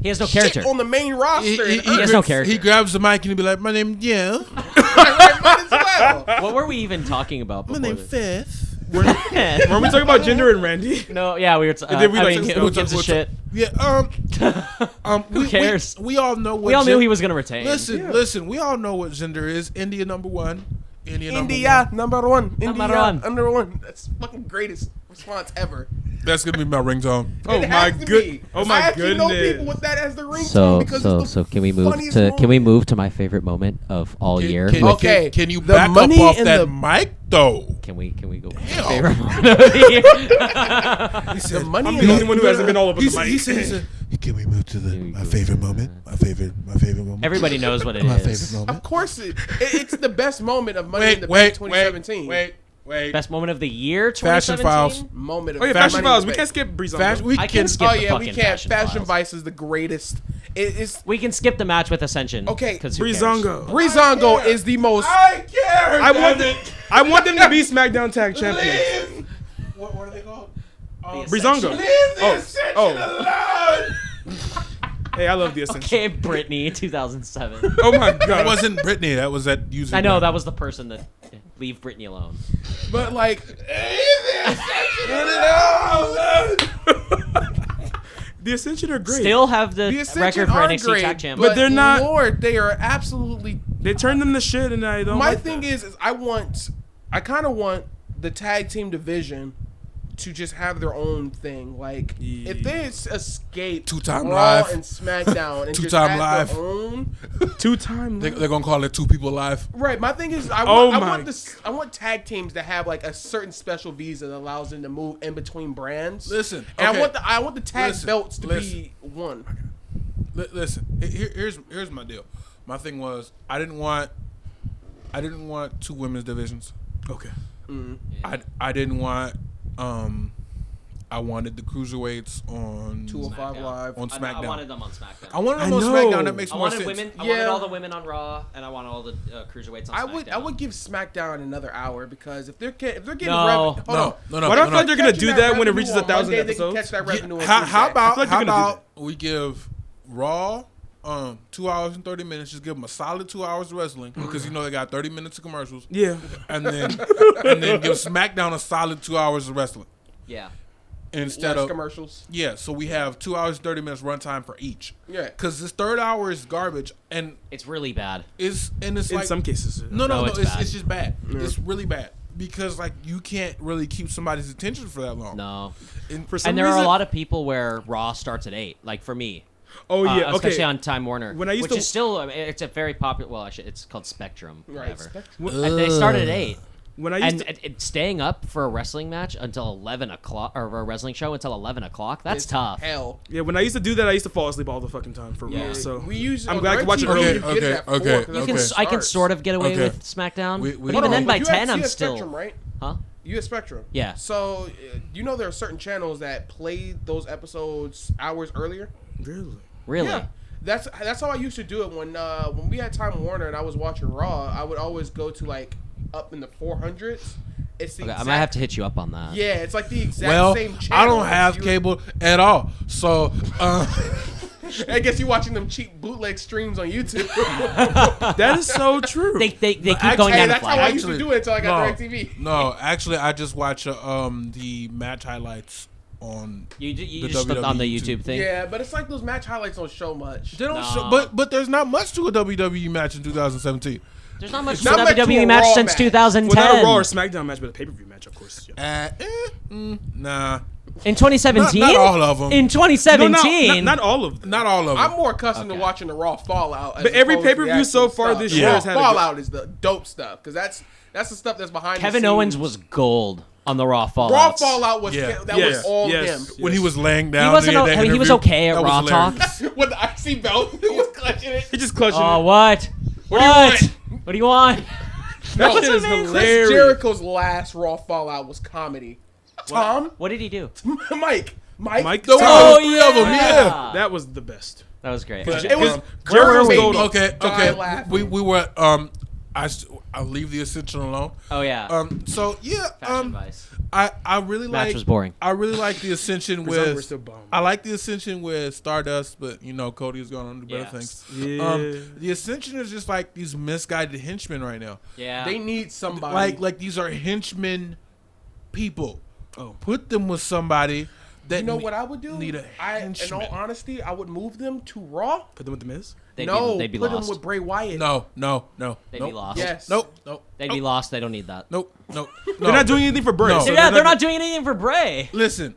He has no shit character. on the main roster. He has no character. He grabs the mic and he be like, my name, yeah. Might as well. What were we even talking about My before name, this? Fifth. Weren't we talking about Jinder and Randy? No, yeah, we were. Did we, I like, mean, just- who gives a shit? Yeah, Who cares? We all know what We all knew he was going to retain. Listen, we all know what gender is. India number one. India number one. Number India one. number one. That's fucking greatest response ever. That's gonna be my ringtone. Oh It my has to good. be. Oh my I actually know goodness. people with that as the ringtone because it's the can we move funniest to moment. my favorite moment of all year? Okay, Can you the back up money off in that the- mic though? Can we go? Damn. Favorite moment of the year? The money I'm in the only one who hasn't been all over the He mic. said, can we move to my favorite moment? My favorite moment. Everybody knows what it my is. favorite moment. Of course, it's the best moment of Money in the Bank 2017. Wait. Best moment of the year, Fashion 2017? Files. Moment of Oh yeah, Fashion Fashion Money in Files. the We Bank. can't skip Breeze on. Fashion, we I can skip Oh the yeah, we fucking can't. Fashion Fashion Files. Vice is the greatest. It's We can skip the match with Ascension. Okay. because Breezango. Breezango is the most. I care. I want them to be SmackDown Tag Champions. What are they called? Breezango. Oh. Hey, I love the Ascension. Okay, Britney, 2007. Oh my That god. wasn't Britney. That was that user. I know that was the person that leave Britney alone. But like, The Ascension are great. Still have the the Ascension record for are NXT great, Tag Champ. But they're not- Lord, they are absolutely. They turned them to shit, and I don't. My like thing that. is I kind of want the tag team division to just have their own thing. Like, if they escape Two-time Raw live. and SmackDown and just Two-time have live. their own. 2-time. They're gonna call it Two People Live. Right. My thing is, I Oh want, my I want tag teams to have like a certain special visa that allows them to move in between brands. Listen, and okay. I want the tag Listen, belts to listen. be one. Listen, here's my deal. My thing was I didn't want two women's divisions. Okay. I didn't want I wanted the cruiserweights on 205 SmackDown. Live. on SmackDown. I wanted them on SmackDown. I wanted them I on know. SmackDown. That makes I more wanted sense. women. I Yeah. wanted all the women on Raw, and I wanted all the cruiserweights on SmackDown. I would give SmackDown another hour because if they're getting No. revenue, No. Why do I feel like they're gonna do that when it reaches 1,000 Monday, they episodes? can catch that revenue. on How Tuesday. I about feel like they're gonna do we give Raw 2 hours and 30 minutes. Just give them a solid 2 hours of wrestling because you know they got 30 minutes of commercials. Yeah. And then give SmackDown a solid 2 hours of wrestling Yeah. instead less of commercials? Yeah, so we have 2 hours and 30 minutes runtime for each. Yeah. Because this third hour is garbage and It's really bad. it's In like some cases. no, No, it's bad. it's just bad. It's really bad because like you can't really keep somebody's attention for that long. No. For some And there are reason, a lot of people where Raw starts at 8. Like for me. Oh yeah. Especially Okay. on Time Warner. When I used which to- is still, I mean, it's a very popular. Well, actually, it's called Spectrum. Right. Whatever. And they started at 8. When I used And to. staying up for a wrestling match until 11 o'clock, or a wrestling show until 11 o'clock, that's It's tough. Hell. Yeah, when I used to do that, I used to fall asleep all the fucking time for Yeah. real. So We use. I'm on glad I can watch it DirecTV, early. you get Okay, it at 4 okay, 'cause You that's can, when it I can starts. sort of get away Okay. with SmackDown, We- but Hold even on, then by You 10 have I'm US still. Spectrum, right? Huh? US Spectrum. Yeah. So you know there are certain channels that play those episodes hours earlier. Really. Really? Yeah. That's how I used to do it when we had Time Warner and I was watching Raw. I would always go to like up in the 400s. It's the Okay, I exact, might have to hit you up on that. Yeah, it's like the exact Well, same channel. I don't have You- cable at all, so I guess you're watching them cheap bootleg streams on YouTube. That is so true. They keep actually- going Hey, down the that's how I flag. used to do it until I got no, DirecTV. no, actually, I just watch the match highlights on. You the just flipped on the WWE YouTube thing. Yeah, but it's like those match highlights don't show much. They don't No. show, but there's not much to a WWE match in 2017. There's not much Not much to WWE a match Raw since match. 2010. Well, not a Raw or SmackDown match, but a pay-per-view match, of course. Yeah. Nah. In 2017? Not all of them. In 2017? No, not all of them. Not all of them. I'm more accustomed to watching the Raw Fallout. But every pay-per-view so far this year has had a Fallout is the dope stuff because that's the stuff that's behind. Kevin the scenes. Owens was gold on the Raw Fallout. Raw Fallout was Yeah. that Yes. was all Yes. him when he was laying down. He wasn't. doing that He was interview, okay at that was Raw hilarious. Talk. with the icy belt. He was clutching it. He just clutched Oh, it. what? What do you want? What do you want? That No, shit is Chris hilarious. Jericho's last Raw Fallout was comedy. Tom, What did he do? Mike, The Oh, three of them, yeah. That was the best. That was great. It was Jericho's made gold. me Okay, die okay. laughing. We were I'll leave the Ascension alone. Oh yeah. So yeah, Fashion advice. I really Match like. was boring. I really like the Ascension We're with. still bummed. I like the Ascension with Stardust, but Cody is going on to better Yeah. things. Yeah. The Ascension is just like these misguided henchmen right now. Yeah. They need somebody. Like these are henchmen people. Oh. Put them with somebody that you know what I would do? need a In henchman. all honesty, I would move them to Raw. Put them with the Miz. They'd No, be put lost. them with Bray Wyatt. No. They'd nope. be lost. Yes. Nope. They'd be lost. They don't need that. Nope. They're not doing anything for Bray. No. so Yeah, they're not doing anything for Bray. Listen.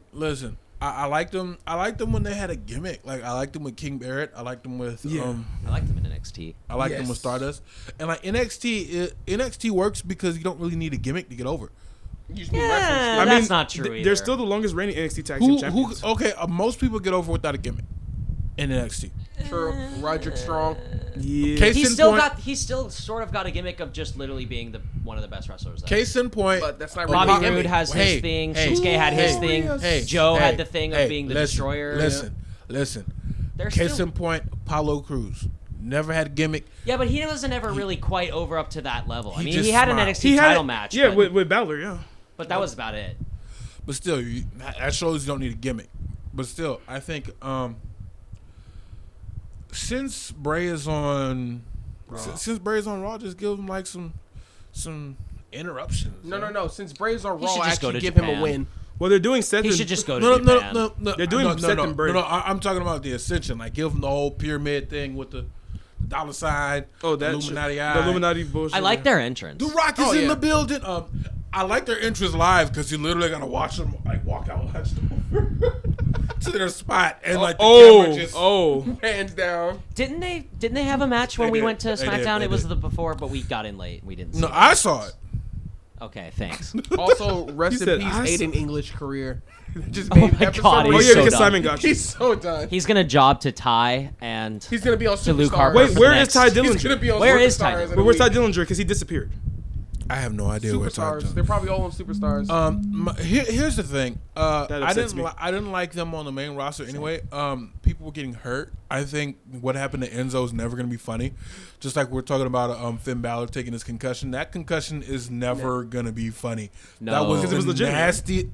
I liked them. I liked them when they had a gimmick. Like I liked them with King Barrett. I liked them with. Yeah. I like them in NXT. I liked them Yes. with Stardust. And like NXT works because you don't really need a gimmick to get over. You just need Yeah. reference. I That's mean, not true either. They're still the longest reigning NXT tag team Who? champions. Okay. Most people get over without a gimmick in NXT. True. Roderick Strong. Yeah. Case He's in still point- got. He's still sort of got a gimmick of just literally being one of the best wrestlers. There. Case in point. But that's not Bobby really a Roode gimmick. has his thing. Shinsuke had his thing. Joe had the thing of being the destroyer. Listen. They're Case still, in point, Apollo Crews never had a gimmick. yeah, but he wasn't ever really quite over up to that level. I He mean, just he had an smiled. NXT title match. Yeah, but, with Balor, yeah. but that was about it. But still, that shows you don't need a gimmick. But still, I think since Bray is on Raw, just give him like some interruptions. No. Since Bray's on He Raw, should just go actually to give him Japan. a win. Well, they're doing Seth. He and- should just go to No, Japan. no. They're doing Seth and Bray. No, I'm talking about the Ascension. Like give him the whole pyramid thing with the dollar sign. Oh, that Illuminati shit. eye. The Illuminati bullshit. I like their entrance. The Rock is Oh, in yeah. the building. I like their entrance live because you literally gotta watch them like walk out to their spot and like the camera just. Hands down. Didn't they have a match when They we did. went to They did. SmackDown? They It was did. the before, but we got in late. We didn't. See No, it. I saw it. Okay, thanks. Also, rest said, in peace, "I Aiden English career. Just Oh made my that for God, some Oh he's yeah, so because done. Simon got you. He's so done. He's gonna job to Ty and He's gonna be on to Luke Superstars. Harper. Wait, for where the is next- Ty He's gonna Dillinger? be on Where is Superstars Ty? in a But where's Ty week. Dillinger? Because he disappeared. I have no idea where Superstars. Ty They're probably all on Superstars. Here's the thing. That I upsets didn't. me. I didn't like them on the main roster anyway. People were getting hurt. I think what happened to Enzo is never going to be funny. Just like we're talking about Finn Balor taking his concussion. That concussion is never going to be funny. No. That was Because it was legitimate. nasty.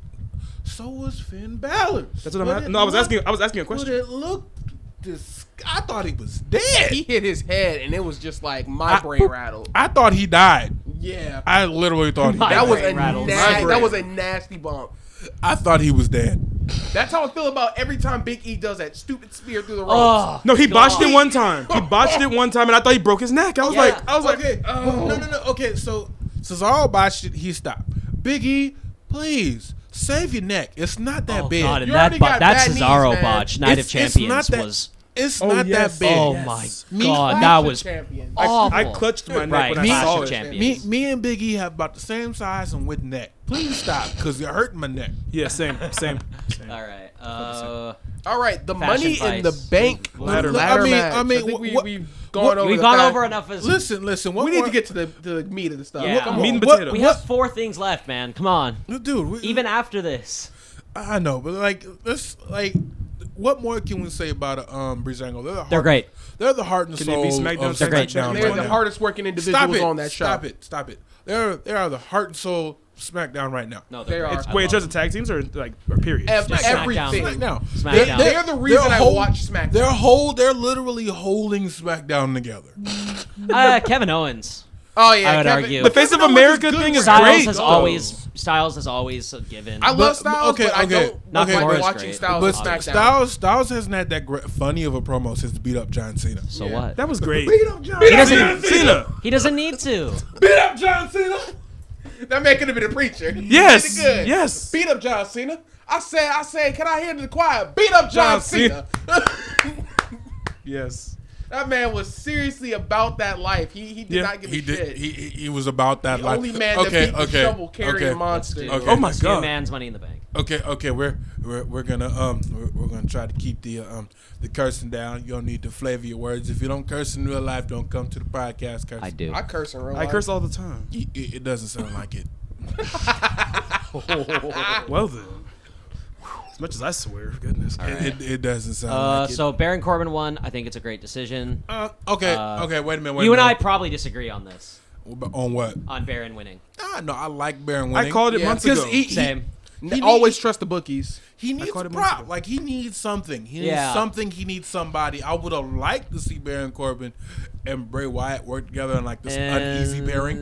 So was Finn Balor. That's what I'm. No, I was asking a But question. it looked. I thought he was dead. He hit his head, and it was just like my brain rattled. I thought he died. Yeah, I literally thought he My died. that was brain a rattles. that was a nasty bump. I thought he was dead. That's how I feel about every time Big E does that stupid spear through the ropes. Oh, No, he botched God. it one time. He botched it one time, and I thought he broke his neck. I was Yeah. like, Okay. No. Okay, so Cesaro botched it. He stopped. Big E, please save your neck. It's not that Oh big. God, and You that already got that bad knees, Cesaro man. botch, Night of It's Champions not that- was. It's Oh, not yes. that big. Oh Yes. my Me- God, Clash that of was Champions. awful. I clutched my neck Right, when I Clash saw of it. Champions. Me and Big E have about the same size and width neck. Please stop, because you're hurting my neck. Yeah, same. All right. All right, the Fashion money in the Vice. bank Ladder ladder match. I mean, think what- we've gone over. We've the gone fact- over enough. As Listen. We need to get to the meat of the stuff. Yeah. Come Meat on. and potato. we have 4 things left, man. Come on. Dude. Even after this. I know, but what more can we say about Breezango? They're great. They're the heart and Can they soul be SmackDown of They're great. SmackDown They're right the now. hardest working individuals on that show. Stop it. They are the heart and soul of SmackDown right now. No, They they're are. great. I Wait, in love terms of tag teams or period? Just Everything. SmackDown. SmackDown. They're the reason I watch SmackDown. They're literally holding SmackDown together. Kevin Owens. Oh yeah, I would argue. The Face of America thing is Styles great. has though. always Styles is always a given. I love Styles, but I don't Nakamura like is watching great. Styles But on SmackDown. Styles hasn't had that funny of a promo since beat up John Cena. So Yeah. what? That was great. Beat up John He doesn't. Cena. He doesn't need to. Beat up John Cena. That man could have been a preacher. He Yes, did it good. yes. Beat up John Cena. I said, can I hear the choir? Beat up John John Cena. Yes. That man was seriously about that life. He did not give a He shit. did. He was about that The life. only man that beat the shovel carrying monster. Okay. Oh my Let's do God. man's Money in the Bank. Okay. We're gonna try to keep the cursing down. You don't need to flavor your words. If you don't curse in real life, don't come to the podcast. Curse. I do. I curse in real I life. curse all the time. It doesn't sound like it. Well then. As much as I swear, goodness. right. It doesn't sound like it. So Baron Corbin won. I think it's a great decision. Okay. Wait a minute. You and I probably disagree on this. On what? On Baron winning. No, I like Baron winning. I called it Yeah, months ago. Same. He Always trust the bookies. He needs called a it months prop. ago. Like, he needs something. He needs Yeah. something. He needs somebody. I would have liked to see Baron Corbin and Bray Wyatt work together in like this uneasy pairing.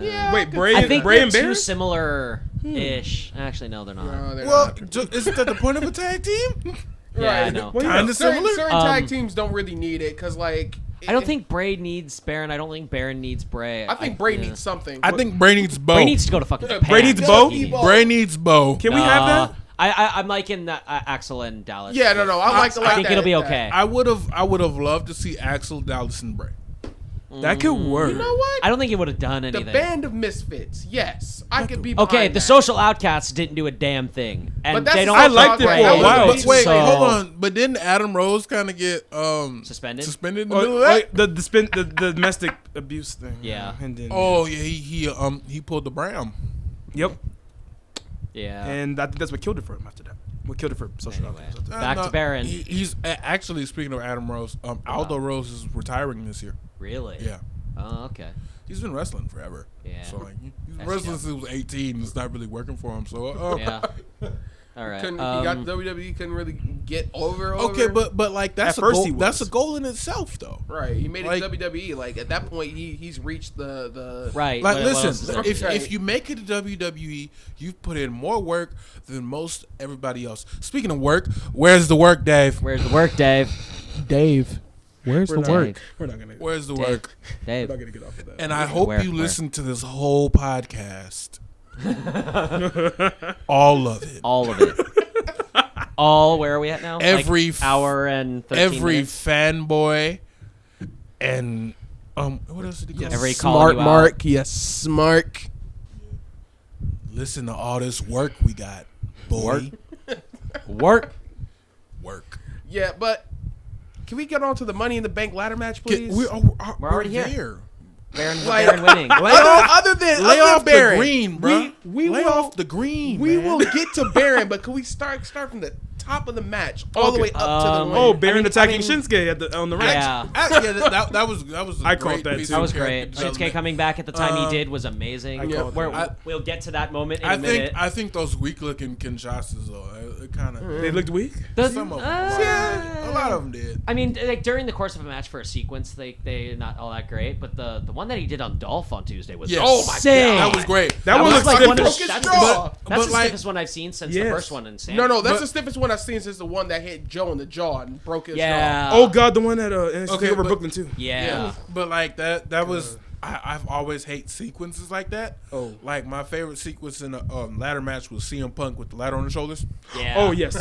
Yeah. Wait, Bray, I think Bray they're and too Baron? similar-ish. Actually, no, they're not. No, they're Well, not. isn't that the point of a tag team? Yeah, I Right. know. Well, yeah. Kind of Certain similar. tag teams don't really need it because, like, I don't think Bray needs Baron. I don't think Baron needs Bray. I think Bray yeah. needs something. I think Bray needs Bo. Bray needs to go to fucking Japan. Bray needs That's Bo? what he needs. Bray needs Bo. Can we have that? I'm liking Axel and Dallas. Yeah, no. I like I think that. it'll be okay. I would have loved to see Axel, Dallas, and Bray. That could work. You know what? I don't think it would have done The anything. band of misfits. Yes, I could be. Okay, behind the that. social outcasts didn't do a damn thing, and But that's they don't. the I liked it Bray, for a while. But wait, so- hold on. But didn't Adam Rose kind of get Suspended? Suspended in the Oh, middle of that? the domestic abuse thing. Yeah. And then, Oh yeah, he pulled the Bram. Yep. Yeah. And I think that's what killed it for him after that. What killed it for social Anyway. outcomes. Back to Baron. He's actually, speaking of Adam Rose, Aldo Rose is retiring this year. Really? Yeah, Oh, okay. he's been wrestling forever. Yeah. So like he's been That's wrestling tough. since he was 18. It's not really working for him. So Yeah. All right. He got WWE couldn't really get over. okay, but like that's At a first goal. he That's a was. goal in itself, though. right, he made it Like- to WWE. Like at that point, he's reached the right. Like, what else is listen, there? if you make it to WWE, you've put in more work than most everybody else. Speaking of work, where's the work, Dave? Where's the work, Dave? Dave. Where's We're the not- work? We're not gonna. Where's the Dave. work? Dave. We're not gonna get off of that. And I hope Where? you Where? listen to this whole podcast. All of it. All of it. All. Where are we at now? Every like hour and 13 Every minutes? fanboy and what else did he call Every it? calling Smart you out. Mark. Yes, smart. Listen to all this work we got, boy. Work. Work. Yeah, but can we get on to the Money in the Bank ladder match, please? We're already here. there. Baron, Like- Baron winning. other than Lay off Baron, the green, bro. we Lay will, off the green. We man. will get to Baron, but can we start from the top of the match all the Okay. way up to the win? Oh, Baron I mean- attacking Shinsuke on the ramp. Yeah. That was a I called great that piece too. That of was character great. Shinsuke development. coming back at the time he did was amazing. I called that. We'll get to that moment in a I minute. think those weak looking Kinshasas though, it kind of They looked weak. some of them. A lot of them did. I mean, like during the course of a match for a sequence, they not all that great. But the one that he did on Dolph on Tuesday was Yes. Oh my insane. That was great. That one was looks like stiff. one of Broke the, his that's, jaw. that's But the like- stiffest one I've seen since Yes. the first one in San. No, that's But- the stiffest one I've seen since the one that hit Joe in the jaw and broke his jaw. Yeah. Oh God, the one at NXT Okay, over but- Brooklyn too. Yeah. But like that was I've always hate sequences like that. Oh. Like my favorite sequence in a ladder match was CM Punk with the ladder on his shoulders. Yeah. Oh yes.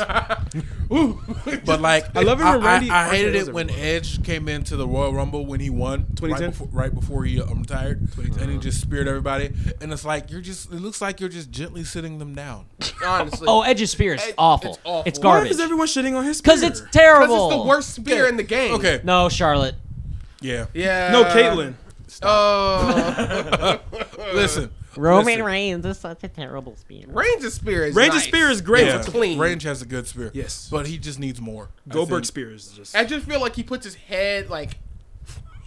But like I love it when Randy I hated Orton does it when everyone. Edge came into the Royal Rumble when he won 2010? right before he retired, 2010. and he just speared everybody. And it's like it looks like you're just gently sitting them down. Honestly. Oh, Edge's spear is Edge- awful. it's awful. It's Why garbage. is everyone shitting on his? Because spear? it's terrible. Because it's the worst spear in the game. Okay, No, Charlotte. yeah. Yeah. No, Caitlyn. Oh. Listen, Roman listen. Reigns is such a terrible spear. Range's spear is Range's nice. spear is great. Yeah, It's clean. Range has a good spear. Yes. but he just needs more. I Goldberg think. spear is just. I just feel like he puts his head like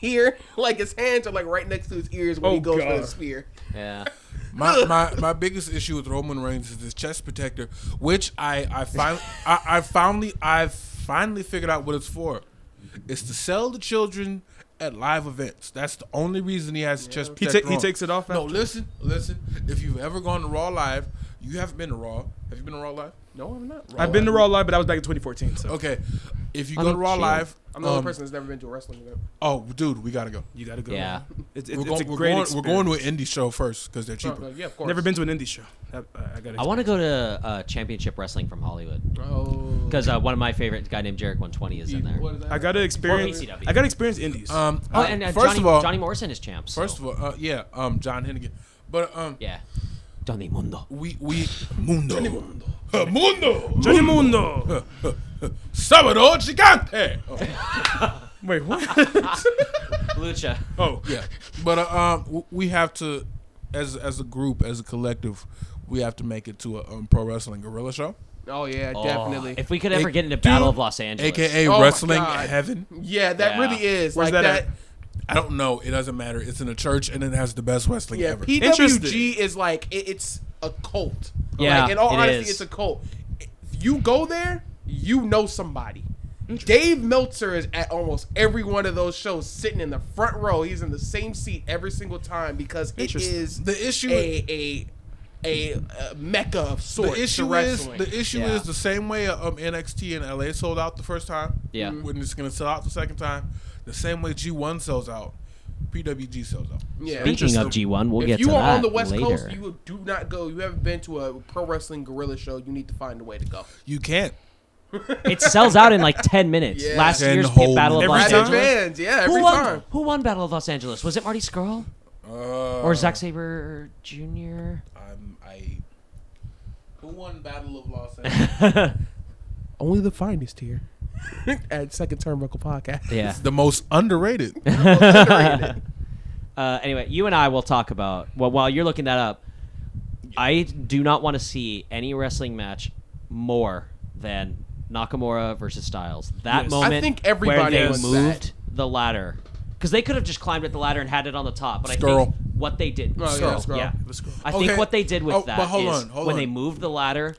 here, like his hands are like right next to his ears when he Oh, goes for God. the spear. Yeah. My biggest issue with Roman Reigns is his chest protector, which I've finally figured out what it's for. It's to sell the children at live events. That's the only reason he has chest He protector on. takes it off. No, after? listen. If you've ever gone to Raw Live, you haven't been to Raw. Have you been to Raw Live? No, I'm not. I've been to Raw Live, but that was back in 2014. So Okay. If you I go mean, to Raw shit. Live, I'm the only person that's never been to a wrestling event. oh, dude, we gotta go. you gotta go. Yeah. It's We're a going, great we're going to an experience. indie show first because they're cheaper. Yeah, of course. Never been to an indie show. I got. I want to go to Championship Wrestling from Hollywood Oh. because one of my favorite guy named Jarek 120 is in there. What is that? I gotta experience. ECW. I gotta experience indies. And first Johnny, of all, Johnny Morrison is champ. So. first of all, John Hennigan, but Yeah. Johnny Mundo. we Mundo Mundo Johnny Mundo. Salvador Gigante. Wait, what? Lucha. Oh, Yeah, but we have to, as a group, as a collective, we have to make it to a pro wrestling gorilla show, Oh yeah, definitely. If we could ever Hey, get into dude, Battle of Los Angeles. aka Oh my wrestling God. heaven. Yeah, that Yeah. really is. Where's like that at? I don't know. It doesn't matter. It's in a church and it has the best wrestling Yeah, ever. PWG is like it's a cult. Yeah, like, in all it honesty, is. it's a cult. If you go there, you know somebody. Dave Meltzer is at almost every one of those shows, sitting in the front row. He's in the same seat every single time because it Interesting. is The issue a mecca of sorts. The issue to is wrestling. Yeah. the same way NXT in LA sold out the first time. Yeah. When it's gonna sell out the second time, the same way G1 sells out, PWG sells out. Yeah. Speaking of G1, we'll If get you to are that on the West later. Coast, you do not go. You haven't been to a pro wrestling gorilla show. You need to find a way to go. You can't. It sells out in like 10 minutes. Yeah. Last 10 year's whole Battle of Every Los time? Angeles. Fans, yeah, every Who won? time. Who won Battle of Los Angeles? Was it Marty Scurll or Zack Sabre Jr.? Who won Battle of Los Angeles? Only the finest here at Second Turnbuckle Podcast. Yeah. The most underrated. Anyway, you and I will talk about. Well, while you're looking that up, I do not want to see any wrestling match more than Nakamura versus Styles. That Yes. moment I think everybody where they wants moved that. the ladder, because they could have just climbed at the ladder and had it on the top. But I Skrull. think what they did. Oh, yeah, Skrull. Yeah. Let's go. I think Okay. what they did with Oh, that but hold is on, hold when on. they moved the ladder,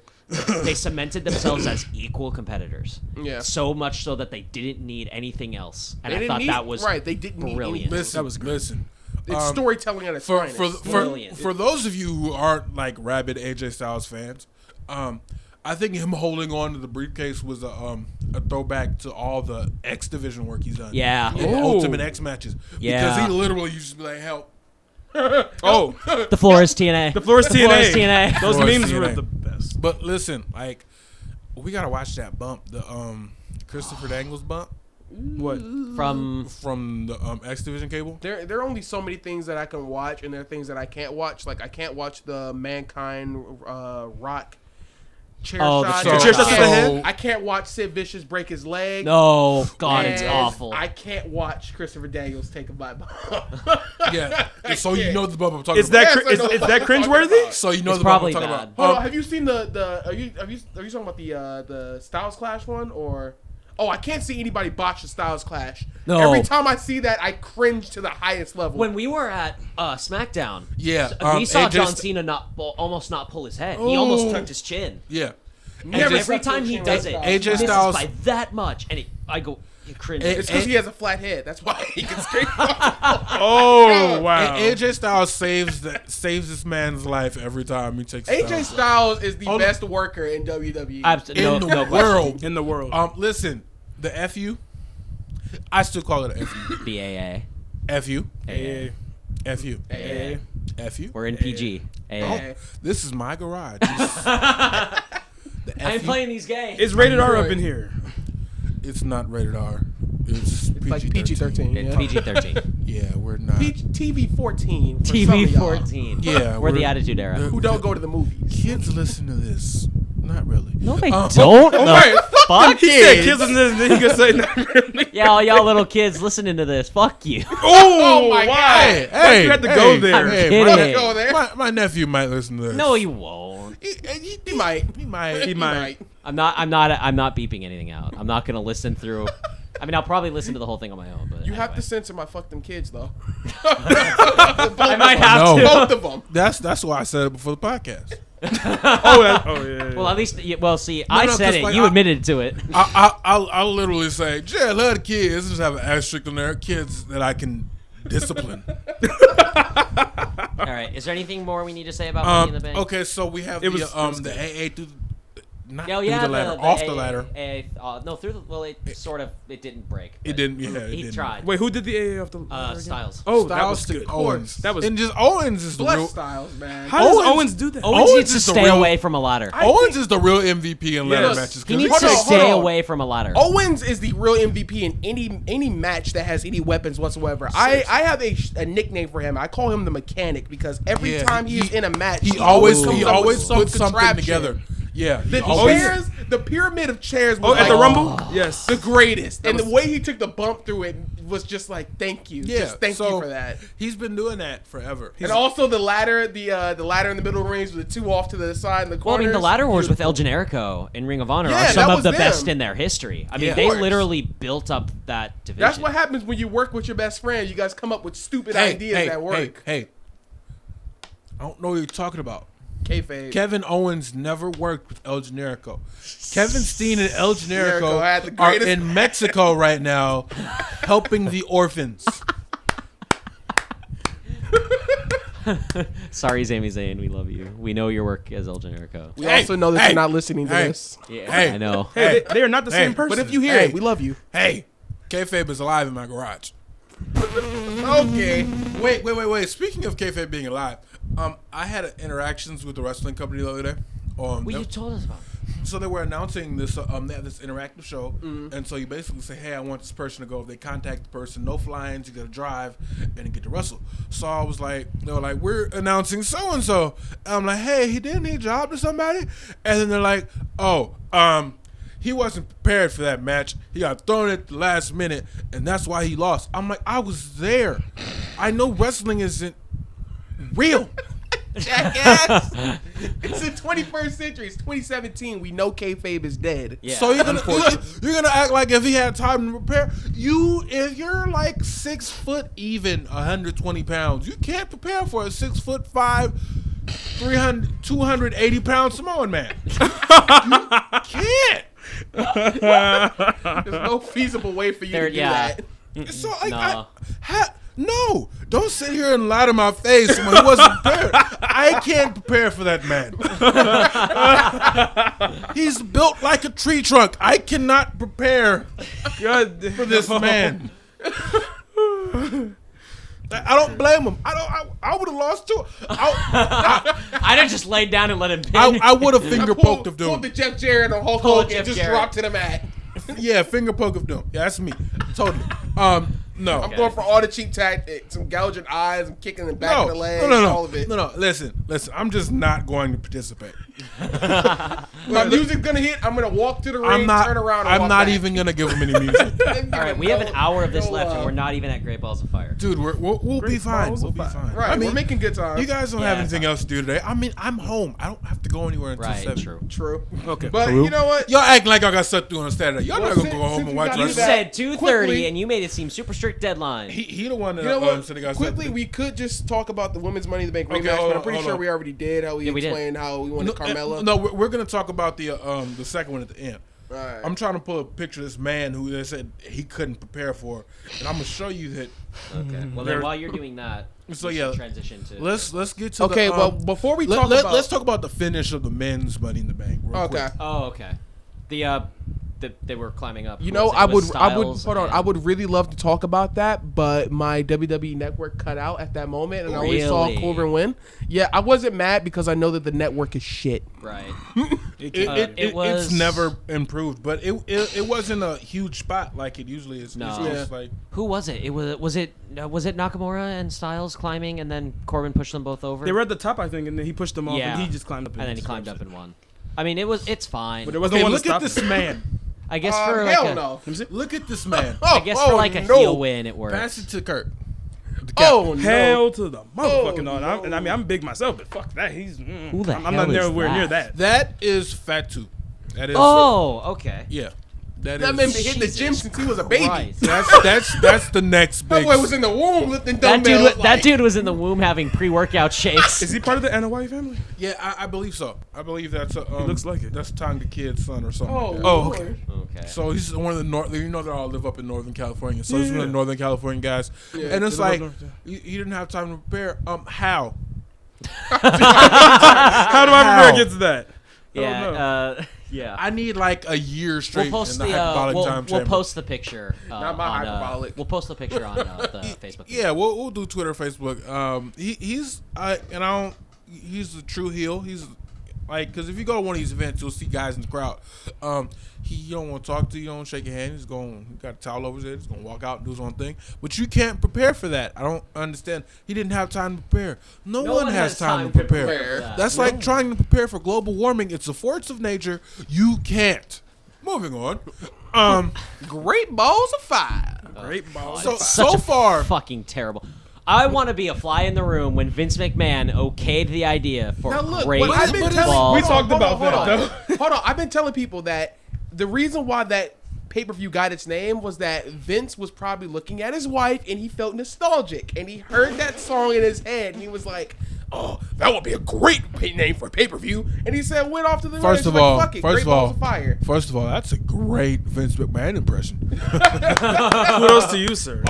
they cemented themselves as equal competitors. Yeah. So much so that they didn't need anything else, and They I didn't thought need- that was right. They didn't need brilliant. anything. Listen, That was great. listen. It's storytelling at its For finest. Brilliant. for those of you who aren't like rabid AJ Styles fans, I think him holding on to the briefcase was a throwback to all the X Division work he's done. Yeah. And the Oh. Ultimate X matches. Yeah. Because he literally used to be like, help. Oh, The floor is TNA. the floor is TNA. floor is TNA. Those Floor is memes were TNA. the best. But listen, like, we gotta watch that bump, the Christopher Daniels bump What? From from the X Division cable. There are only so many things that I can watch, and there are things that I can't watch. Like I can't watch the Mankind Rock chair Oh, the shot. chair I shot to the can't- head? I can't watch Sid Vicious break his leg. no, God, it's and awful. I can't watch Christopher Daniels take a bite. Yeah. So you know the bump I'm talking Is about. that Yes, I know is what that I'm talking cringeworthy? about. So you know It's the bump probably I'm talking bad. about. Hold on, have you seen the are you talking about the Styles Clash one or? Oh, I can't see anybody botch the Styles Clash. No. Every time I see that, I cringe to the highest level. When we were at SmackDown, Yeah, we saw AJ John Cena almost not pull his head. He almost tucked his chin. Yeah. And Never every tucked time his he chin does like it, that. he AJ misses Styles- by that much, and I go, you cringe. It's because he has a flat head. That's why he can scream. Oh wow. AJ Styles saves this man's life every time he takes. AJ Styles is the Hold on. best worker in WWE. No, in the no question. world. In the world. Listen, the FU. I still call it a FU. BAA. FU. Hey, FU. hey. FU. We're in PG. AA. Oh, this is my garage. The I ain't FU. playing these games. It's rated R up in here. It's not rated R. It's like PG-13. It's Yeah. PG-13. Yeah, we're not. TV-14. for some of y'all TV-14. Yeah, We're the we're- Attitude Era. Who don't go to the movies. Kids listen to this. Not really. No, they Oh, don't. Oh, The right. fuck? He said kids and then he could say not really. Yeah, all y'all little kids listening to this, fuck you. Oh, my wow. Hey, Why hey, you had to hey, go there? I'm hey, kidding. my, Let's go there. my nephew might listen to this. No, you won't. He might. He might. He might. I'm not beeping anything out. I'm not gonna listen through. I mean, I'll probably listen to the whole thing on my own. But You have anyway. to censor my fuck them kids, though. I might have No. to. Both of them. That's why I said it before the podcast. Yeah. Well, at least, see, I no, said 'cause, it. like, You admitted to it. I'll literally say, yeah, love the kids. Just have an asterisk on there. Kids that I can discipline. All right. Is there anything more we need to say about Money in the Bank? Okay, so we have the AA through not Oh, through yeah, the ladder, the off AA, the ladder. No, through the. Well, it didn't break. It but didn't. Yeah, it he didn't. tried. Wait, who did the AA off the ladder again? Styles. Oh, that Styles was to good. Owens. That was. And just Owens is the Bless real. Styles, man. How does Owens- Owens do that? Owens needs to is the stay real- away from a ladder. Owens is the real MVP in ladder Yes. matches. He needs to Hold on, stay hold on. away from a ladder. Owens is the real MVP in any match that has any weapons whatsoever. I have a nickname for him. I call him the mechanic because every time he's in a match, he always comes up with some puts something contraption. together. Yeah, The always- chairs, the pyramid of chairs Oh, was at the like Rumble? Yes. the greatest, and was- the way he took the bump through it was just like, thank you, Yeah, just thank you for that. He's been doing that forever. And also the ladder, the ladder in the middle of the rings with the two off to the side and the Well, I corners. mean, the ladder wars with Beautiful. El Generico in Ring of Honor Yeah, are some that of was the them. best in their history. I mean, Yeah. they Of course. literally built up that division. That's what happens when you work with your best friend. You guys come up with stupid ideas that work. Hey, I don't know what you're talking about. Kayfabe. Kevin Owens never worked with El Generico. Kevin Steen and El Generico had the Generico are greatest- in Mexico right now helping the orphans. Sorry, Sami Zayn, we love you. We know your work as El Generico. We also know that you're not listening to hey, this. Yeah, Hey. I know. Hey, they are not the same Hey, person. But if you hear Hey. it, we love you. Hey, kayfabe is alive in my garage. Okay. Wait. Speaking of kayfabe being alive, I had interactions with the wrestling company the other day. Well, you told us about it. So they were announcing this they have this interactive show, and so you basically say, hey, I want this person to go. If they contact the person, no fly-ins, you got to drive and you get to wrestle. So I was like, they were like, we're announcing so and so. I'm like, hey, he didn't he job to somebody? And then they're like, oh, he wasn't prepared for that match. He got thrown at the last minute, and that's why he lost. I'm like, I was there. I know wrestling isn't real. Jackass. It's the 21st century. It's 2017. We know kayfabe is dead. Yeah, So you're gonna unfortunately. act like if he had time to prepare. If you're like 6 foot even 120 pounds, you can't prepare for a 6'5", 280 pound Samoan man. You can't. There's no feasible way for you to do that. So No. no, don't sit here and lie to my face when he wasn't prepared. I can't prepare for that man. He's built like a tree trunk. I cannot prepare for this man. I don't blame him. I would have lost too. I'd have just laid down and let him pin. I would have finger poked of Pulled the doom. Jeff Jarrett or Hulk Pull a Hogan and Jeff just Jarrett. dropped to the mat. Yeah, finger poke of doom. Yeah, that's me. Totally. No. I'm going for all the cheap tactics. I'm gouging eyes. I'm kicking the back of the legs. All of it. No. Listen. I'm just not going to participate. My music's gonna hit. I'm gonna walk to the ring, turn around, and I'm walk not back. even gonna give him any music. All right, we have an hour of this No, left, and we're not even at Great Balls of Fire. Dude, we'll be fine. balls We'll of be fire. fine. Right, I mean, we're making good time. you guys don't Yeah, have it's anything fine. else to do today. I mean, I'm home. I don't have to go anywhere until Right, 7. true. True. Okay. But you know what? Y'all acting like I got stuff to do on a Saturday. Y'all Well, not gonna since- go home since and we watch got You into wrestling. that- said 2:30, quickly- and you made it seem super strict deadline. He the one that You know what? said he got Quickly, stuff. we could just talk about the women's Money in the Bank Okay, rematch, hold but I'm on, pretty hold sure on. we already did. How we Yeah, we did. explained how we wanted Carmella. No, we're gonna talk about the second one at the end. Right. I'm trying to pull a picture of this man who they said he couldn't prepare for, and I'm gonna show you that. Okay. Well, then while you're doing that, So, we yeah, should transition to. Let's get to Okay, the, well, before we talk about... let's talk about the finish of the men's Money in the Bank. Real Okay. quick. Oh, okay. They were climbing up. You What know, was it? I It was would Styles hold on. and- I would really love to talk about that, but my WWE network cut out at that moment, and I only saw Really? Corbin win. Yeah, I wasn't mad because I know that the network is shit. Right. It's was- never improved, but it wasn't a huge spot like it usually is. No. Usually it's Yeah. like Who was it? Was it Nakamura and Styles climbing, and then Corbin pushed them both over? They were at the top, I think, and then he pushed them off, Yeah. and he just climbed up. and then he climbed up and won. I mean, it's fine. But there was okay, no one to look at stop this him. man. I guess for like hell a, no. Look at this man. I guess for like a heel win, it works. Pass it to Kurt. Oh, no. Hell to the motherfucking Oh, no. no. And I mean, I'm big myself, but fuck that. He's. Who the I'm hell not is nowhere that? near that. That is Fatu. That is. Oh, okay. Yeah. That man been is. hitting the gym since he was a baby. Christ. That's the next That big. boy was in the womb lifting That dumbbells. that dude was in the womb having pre-workout shakes. Is he part of the NOI family? Yeah, I believe so. I believe that's a. looks like it. That's Tong the Kid's son or something. Oh, like that. Oh, Lord. okay. Okay. So he's one of the North. You know, they all live up in Northern California. So he's one of the Northern California guys. Yeah. And it's They live like up north, he didn't have time to prepare. How? How do I How? prepare against that? Yeah. Yeah. I need like a year straight We'll post in the hyperbolic time we'll chamber. post the picture. Not my on, hyperbolic. We'll post the picture on the Facebook. Yeah, we'll do Twitter, Facebook. He's and I don't. He's a true heel. He's like, because if you go to one of these events, you'll see guys in the crowd. He don't want to talk to you. Don't shake your hand. He got a towel over his head. He's gonna walk out and do his own thing. But you can't prepare for that. I don't understand. He didn't have time to prepare. No one has time to prepare. that. That's like trying to prepare for global warming. It's a force of nature. You can't. Moving on. Great balls of fire. Great balls. So Such a far, fucking terrible. I want to be a fly in the room when Vince McMahon okayed the idea for Now look, great what I've been telling balls. We talked hold on, about hold that, on. Hold on, I've been telling people that the reason why that pay-per-view got its name was that Vince was probably looking at his wife and he felt nostalgic and he heard that song in his head and he was like, "Oh, that would be a great name for a pay-per-view." And he said, went off to the First of like, all, fuck it, Great Balls of Fire. First of all, that's a great Vince McMahon impression. Kudos to you, sir.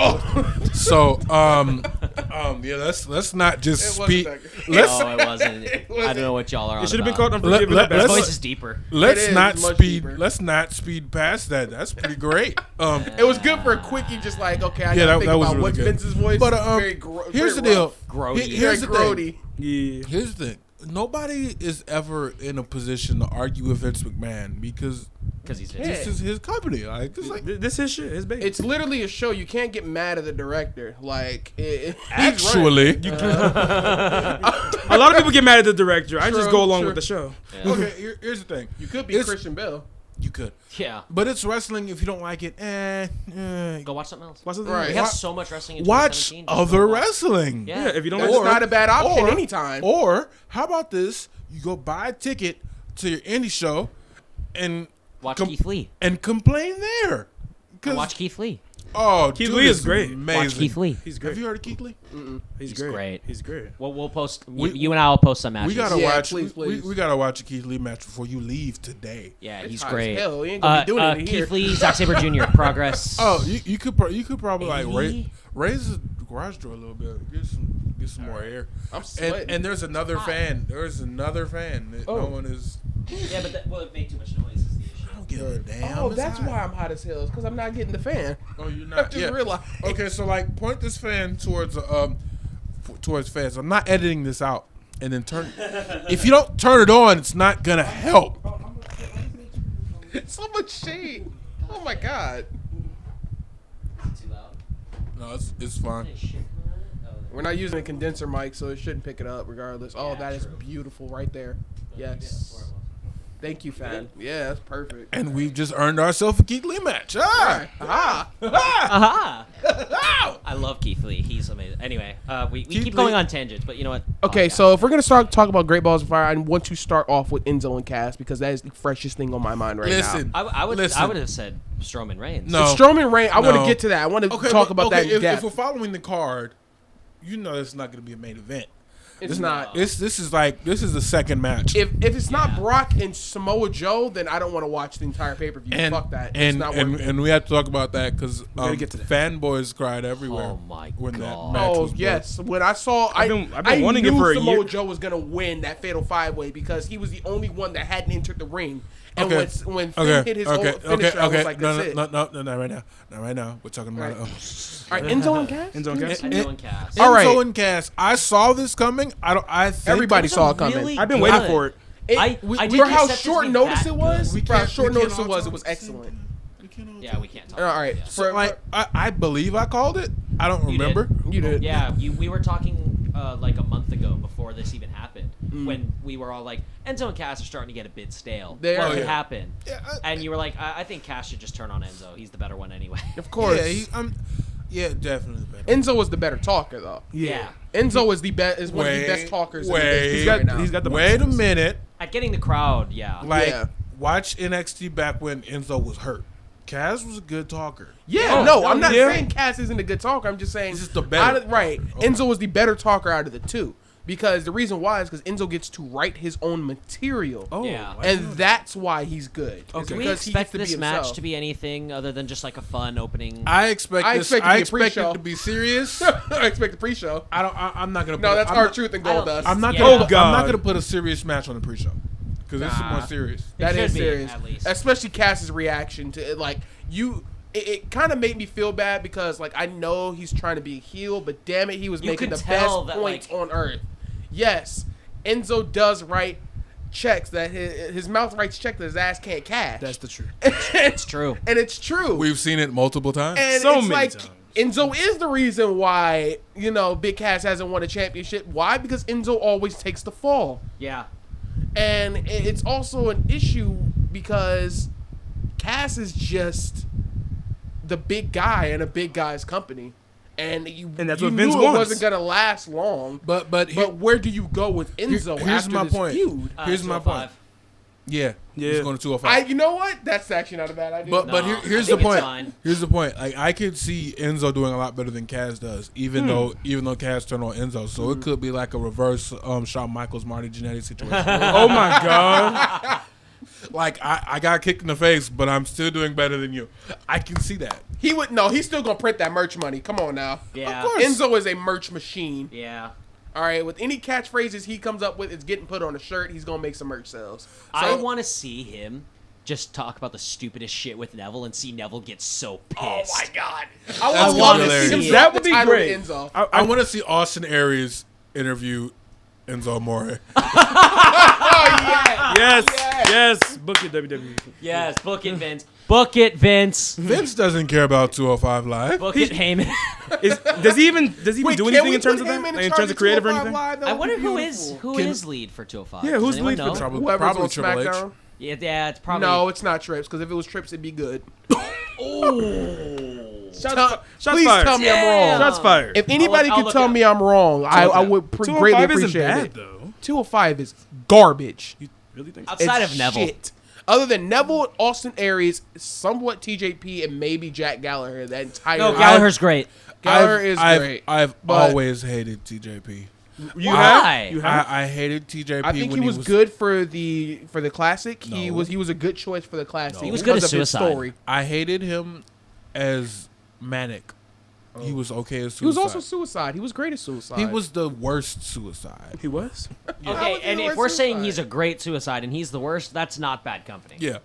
So, yeah, let's not just It wasn't speed. that good. Let's No, it wasn't. I don't know what y'all are on It should have been about. called Unforgiven. let- the His Best. voice is deeper. let's It is not much speed. deeper. Let's not speed past that. That's pretty great. It was good for a quickie, just like, okay, I Yeah, gotta that think was about really what's good. Vince's voice. But very here's the very deal. rough. Grody. Here's the Very thing. grody. Yeah. Here's the thing. Nobody is ever in a position to argue with Vince McMahon because Because he's Yeah. this is his company. Like, it's like This his shit. His baby. It's literally a show. You can't get mad at the director. Like, he's actually. a lot of people get mad at the director. I just True, go along true. with the show. Okay, here's the thing. you could be It's- Christian Bale. You could, Yeah. but it's wrestling. If you don't like it, Go watch something else. What's the Right. We thing? have so much wrestling in watch 2017. Just other go watch. wrestling. Yeah. Yeah, if you don't That's like not a bad option or- anytime. Or how about this? You go buy a ticket to your indie show and Watch Keith Lee. and complain there. 'Cause- Watch Keith Lee. Oh, Keith dude Lee is great. Amazing. Watch Keith Lee. He's Have great. you heard of Keith Lee? He's He's great. He's great. We'll post. We- you and I will post some matches. We gotta Yeah, watch. please, please. We gotta watch a Keith Lee match before you leave today. Yeah, It's he's hot as great. hell. He ain't gonna be doing it in here. Keith Lee, Zack Sabre Jr. Progress. Oh, you could probably like 80? raise the garage door a little bit. Get some more air. I'm sweating. And there's another fan. There's another fan that no Oh. one is. Yeah, but that will make too much noise. Is the issue. I don't give a damn. Oh, It's that's hot. why I'm hot as hell. Because I'm not getting the fan. Oh, you're I not. just Yeah. realized. Okay, so like point this fan towards fans. I'm not editing this out. And then turn. If you don't turn it on, it's not gonna help. So much shade. Oh my god. Too loud. No, it's fine. We're not using a condenser mic, so it shouldn't pick it up regardless. Oh, Yeah, that is true. beautiful right there. Yes. Thank you, fan. Yeah, that's perfect. And we've just earned ourselves a Keith Lee match. Ah! Ah. Aha! I love Keith Lee. He's amazing. Anyway, we Keith keep going Lee- on tangents, but you know what? Okay, Podcast. so if we're gonna talk about Great Balls of Fire, I want to start off with Enzo and Cass because that is the freshest thing on my mind right Listen. I would Listen. have said Strowman Reigns. No. now. Strowman Reigns. I want No. to get to that. I want to Okay, talk about that in if depth. we're following the card, you know it's not going to be a main event. It's not. This is the second match. If it's not Yeah. Brock and Samoa Joe, then I don't want to watch the entire pay per view. and Fuck that. It's and not worth it. and we have to talk about that because gotta get to that. fanboys cried everywhere. Oh my when that God. match Oh was booked. yes, when I saw, I've been I wanting it knew for a Samoa year. Joe was gonna win that Fatal 5-Way because he was the only one that hadn't entered the ring. And when Finn hit his own finisher, I was like, "That's it." No, not right now. Not right now. We're talking about All right, Enzo and Cass. Enzo and Cass? Enzo and Cass. All right. Enzo and Cass. I saw this coming. I think Everybody It was saw a it coming. really I've been good- waiting for it. I did for get how set to short be notice that it was. good. For how short notice all it was talk was at the same excellent. time. We can't all Yeah, talk. we can't talk. All right, Yeah. So, like I believe I called it. I don't You did. remember. you did. Yeah, we were talking like a month ago before this even happened, when we were all like, Enzo and Cass are starting to get a bit stale. They What are. could Yeah. happen? Yeah, And you were like, I think Cass should just turn on Enzo. He's the better one anyway. Of course. Yeah, definitely better. Enzo was the better talker though. Yeah. Enzo is the best. Is one of the Wait, best talkers in the wait. business He's right now. He's got the Wait a minute. At getting the crowd, yeah. Like Yeah. watch NXT back when Enzo was hurt. Cass was a good talker. Yeah, Oh, no, I'm not yeah. saying Cass isn't a good talker. I'm just saying He's just the better right. talker. Okay. Enzo was the better talker out of the two because the reason why is because Enzo gets to write his own material. Oh, Yeah. why is And that? that's why he's good. It's Okay. Do we because he expect gets to this be match himself. to be anything other than just like a fun opening? I expect I this. expect it to I be a expect pre-show. it to be serious. I expect the pre-show. I'm not gonna. No, put that's I'm our not- truth and I gold don't- dust. I'm not Yeah. gonna. Oh, I'm God. not gonna put a serious match on the pre-show because this is more serious. That It is should be, serious, at least. especially Cass's reaction to it. Like it kind of made me feel bad because like I know he's trying to be a heel, but damn it, he was You making could the tell best that, points like- on earth. Yes, Enzo does write checks that his mouth writes checks that his ass can't cash. That's the truth. It's true. And it's true. We've seen it multiple times. And So it's many like times. Enzo is the reason why, Big Cass hasn't won a championship. Why? Because Enzo always takes the fall. Yeah. And it's also an issue because Cass is just the big guy in a big guy's company. And that's you what Vince knew wants. it wasn't going to last long. but But where do you go with Enzo here's after my this point. feud? Here's my 205. point. Yeah, Yeah. he's going to 205. You know what? That's actually not a bad idea. But No, here's I the think it's point. fine. Here's the point. Like I could see Enzo doing a lot better than Cass does, even though Cass turned on Enzo. So it could be like a reverse Shawn Michaels Marty Jannetty situation. Oh my God. Like I got kicked in the face, but I'm still doing better than you. I can see that. he would no. He's still gonna print that merch money. Come on now. Yeah. Of course. Enzo is a merch machine. Yeah. All right, with any catchphrases he comes up with, it's getting put on a shirt. He's gonna make some merch sales. I want to see him just talk about the stupidest shit with Neville and see Neville get so pissed. Oh my god! That's I would love to see him. hilarious. drop That would the be title to great. Enzo. I want to see Austin Aries interview Enzo Amore. Yes. Yes. Book it, WWE. Yes, book it, Vince. Book it, Vince. Vince doesn't care about 205 Live. Book it, Heyman. Does he even Wait, do can anything we in terms put of that? him Like, in in charge terms of creative or 205 anything? Live? That I would wonder be who beautiful. is lead for 205. Yeah, Does who's anyone lead for know? Trouble. Whoever's Probably on Triple H. SmackDown. Yeah, it's probably No, it's not Trips because if it was Trips, it'd be good. Shots Please fired. tell me I'm Damn. wrong. Shots fired. If anybody I'll could look tell it me I'm wrong, I would greatly 205 isn't appreciate bad it. though. 205 is garbage. You really think? So? outside It's of Neville. shit. Other than Neville, Austin Aries, somewhat TJP, and maybe Jack Gallagher. That entire No, Gallagher's great. Gallagher is great. I've but- always hated TJP. You Why? have? You have? I hated TJP. I think when he was good for the classic. He No. was a good choice for the classic. He was good because as of his Suicide. story. I hated him as Manic. He was okay as Suicide. He was also Suicide. He was great at Suicide. He was the worst Suicide. He was. How Okay, was he and the if worst we're saying Suicide? he's a great Suicide and he's the worst, that's not bad company. Yeah.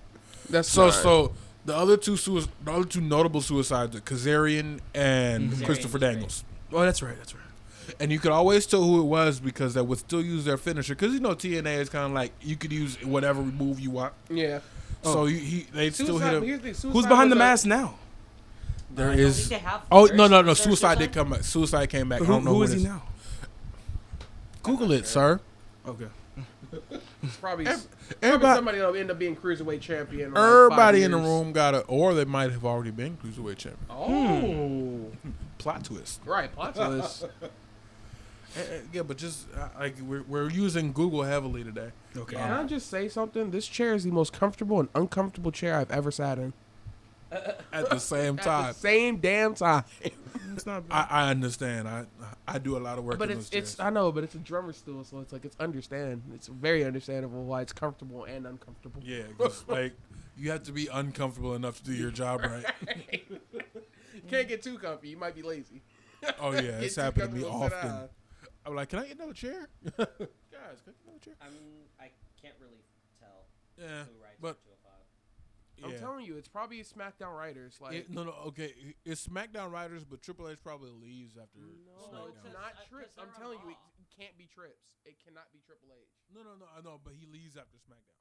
That's So fine. so the other two notable suicides are Kazarian and Kazarian Christopher was great. Daniels. Oh, that's right. That's right. And you could always tell who it was because they would still use their finisher. Because TNA is kind of like you could use whatever move you want. yeah. So they still hit him. Here's the thing, Suicide Who's behind the was a- mask now? There I don't is. think they have Oh first. no! Is there Suicide did come back. Suicide came back. I Who, don't know who who is it he now? Google it, sir. Okay. Probably Everybody, somebody that'll end up being cruiserweight champion. in like 5 everybody in the years. room got it, or they might have already been cruiserweight champion. Oh, Plot twist. right. Plot twist. Yeah, but just like we're using Google heavily today. Okay. Can I just say something? This chair is the most comfortable and uncomfortable chair I've ever sat in. At the same At time, the same damn time. It's not bad. I understand. I do a lot of work. But in it's those chairs. I know, but it's a drummer stool, so it's like it's understand. It's very understandable why it's comfortable and uncomfortable. Yeah, just like you have to be uncomfortable enough to do your job right. Can't get too comfy. You might be lazy. Oh yeah, Get it's too happened to me comfortable, sit often. down. I'm like, can I get another chair? Guys, can I get another chair? I can't really tell Yeah, who writes but 205. yeah. I'm telling you, it's probably SmackDown writers. Like No, okay. It's SmackDown writers, but Triple H probably leaves after no, SmackDown. it's not Trips. I'm telling you, it can't be Trips. It cannot be Triple H. No, I know, but he leaves after SmackDown.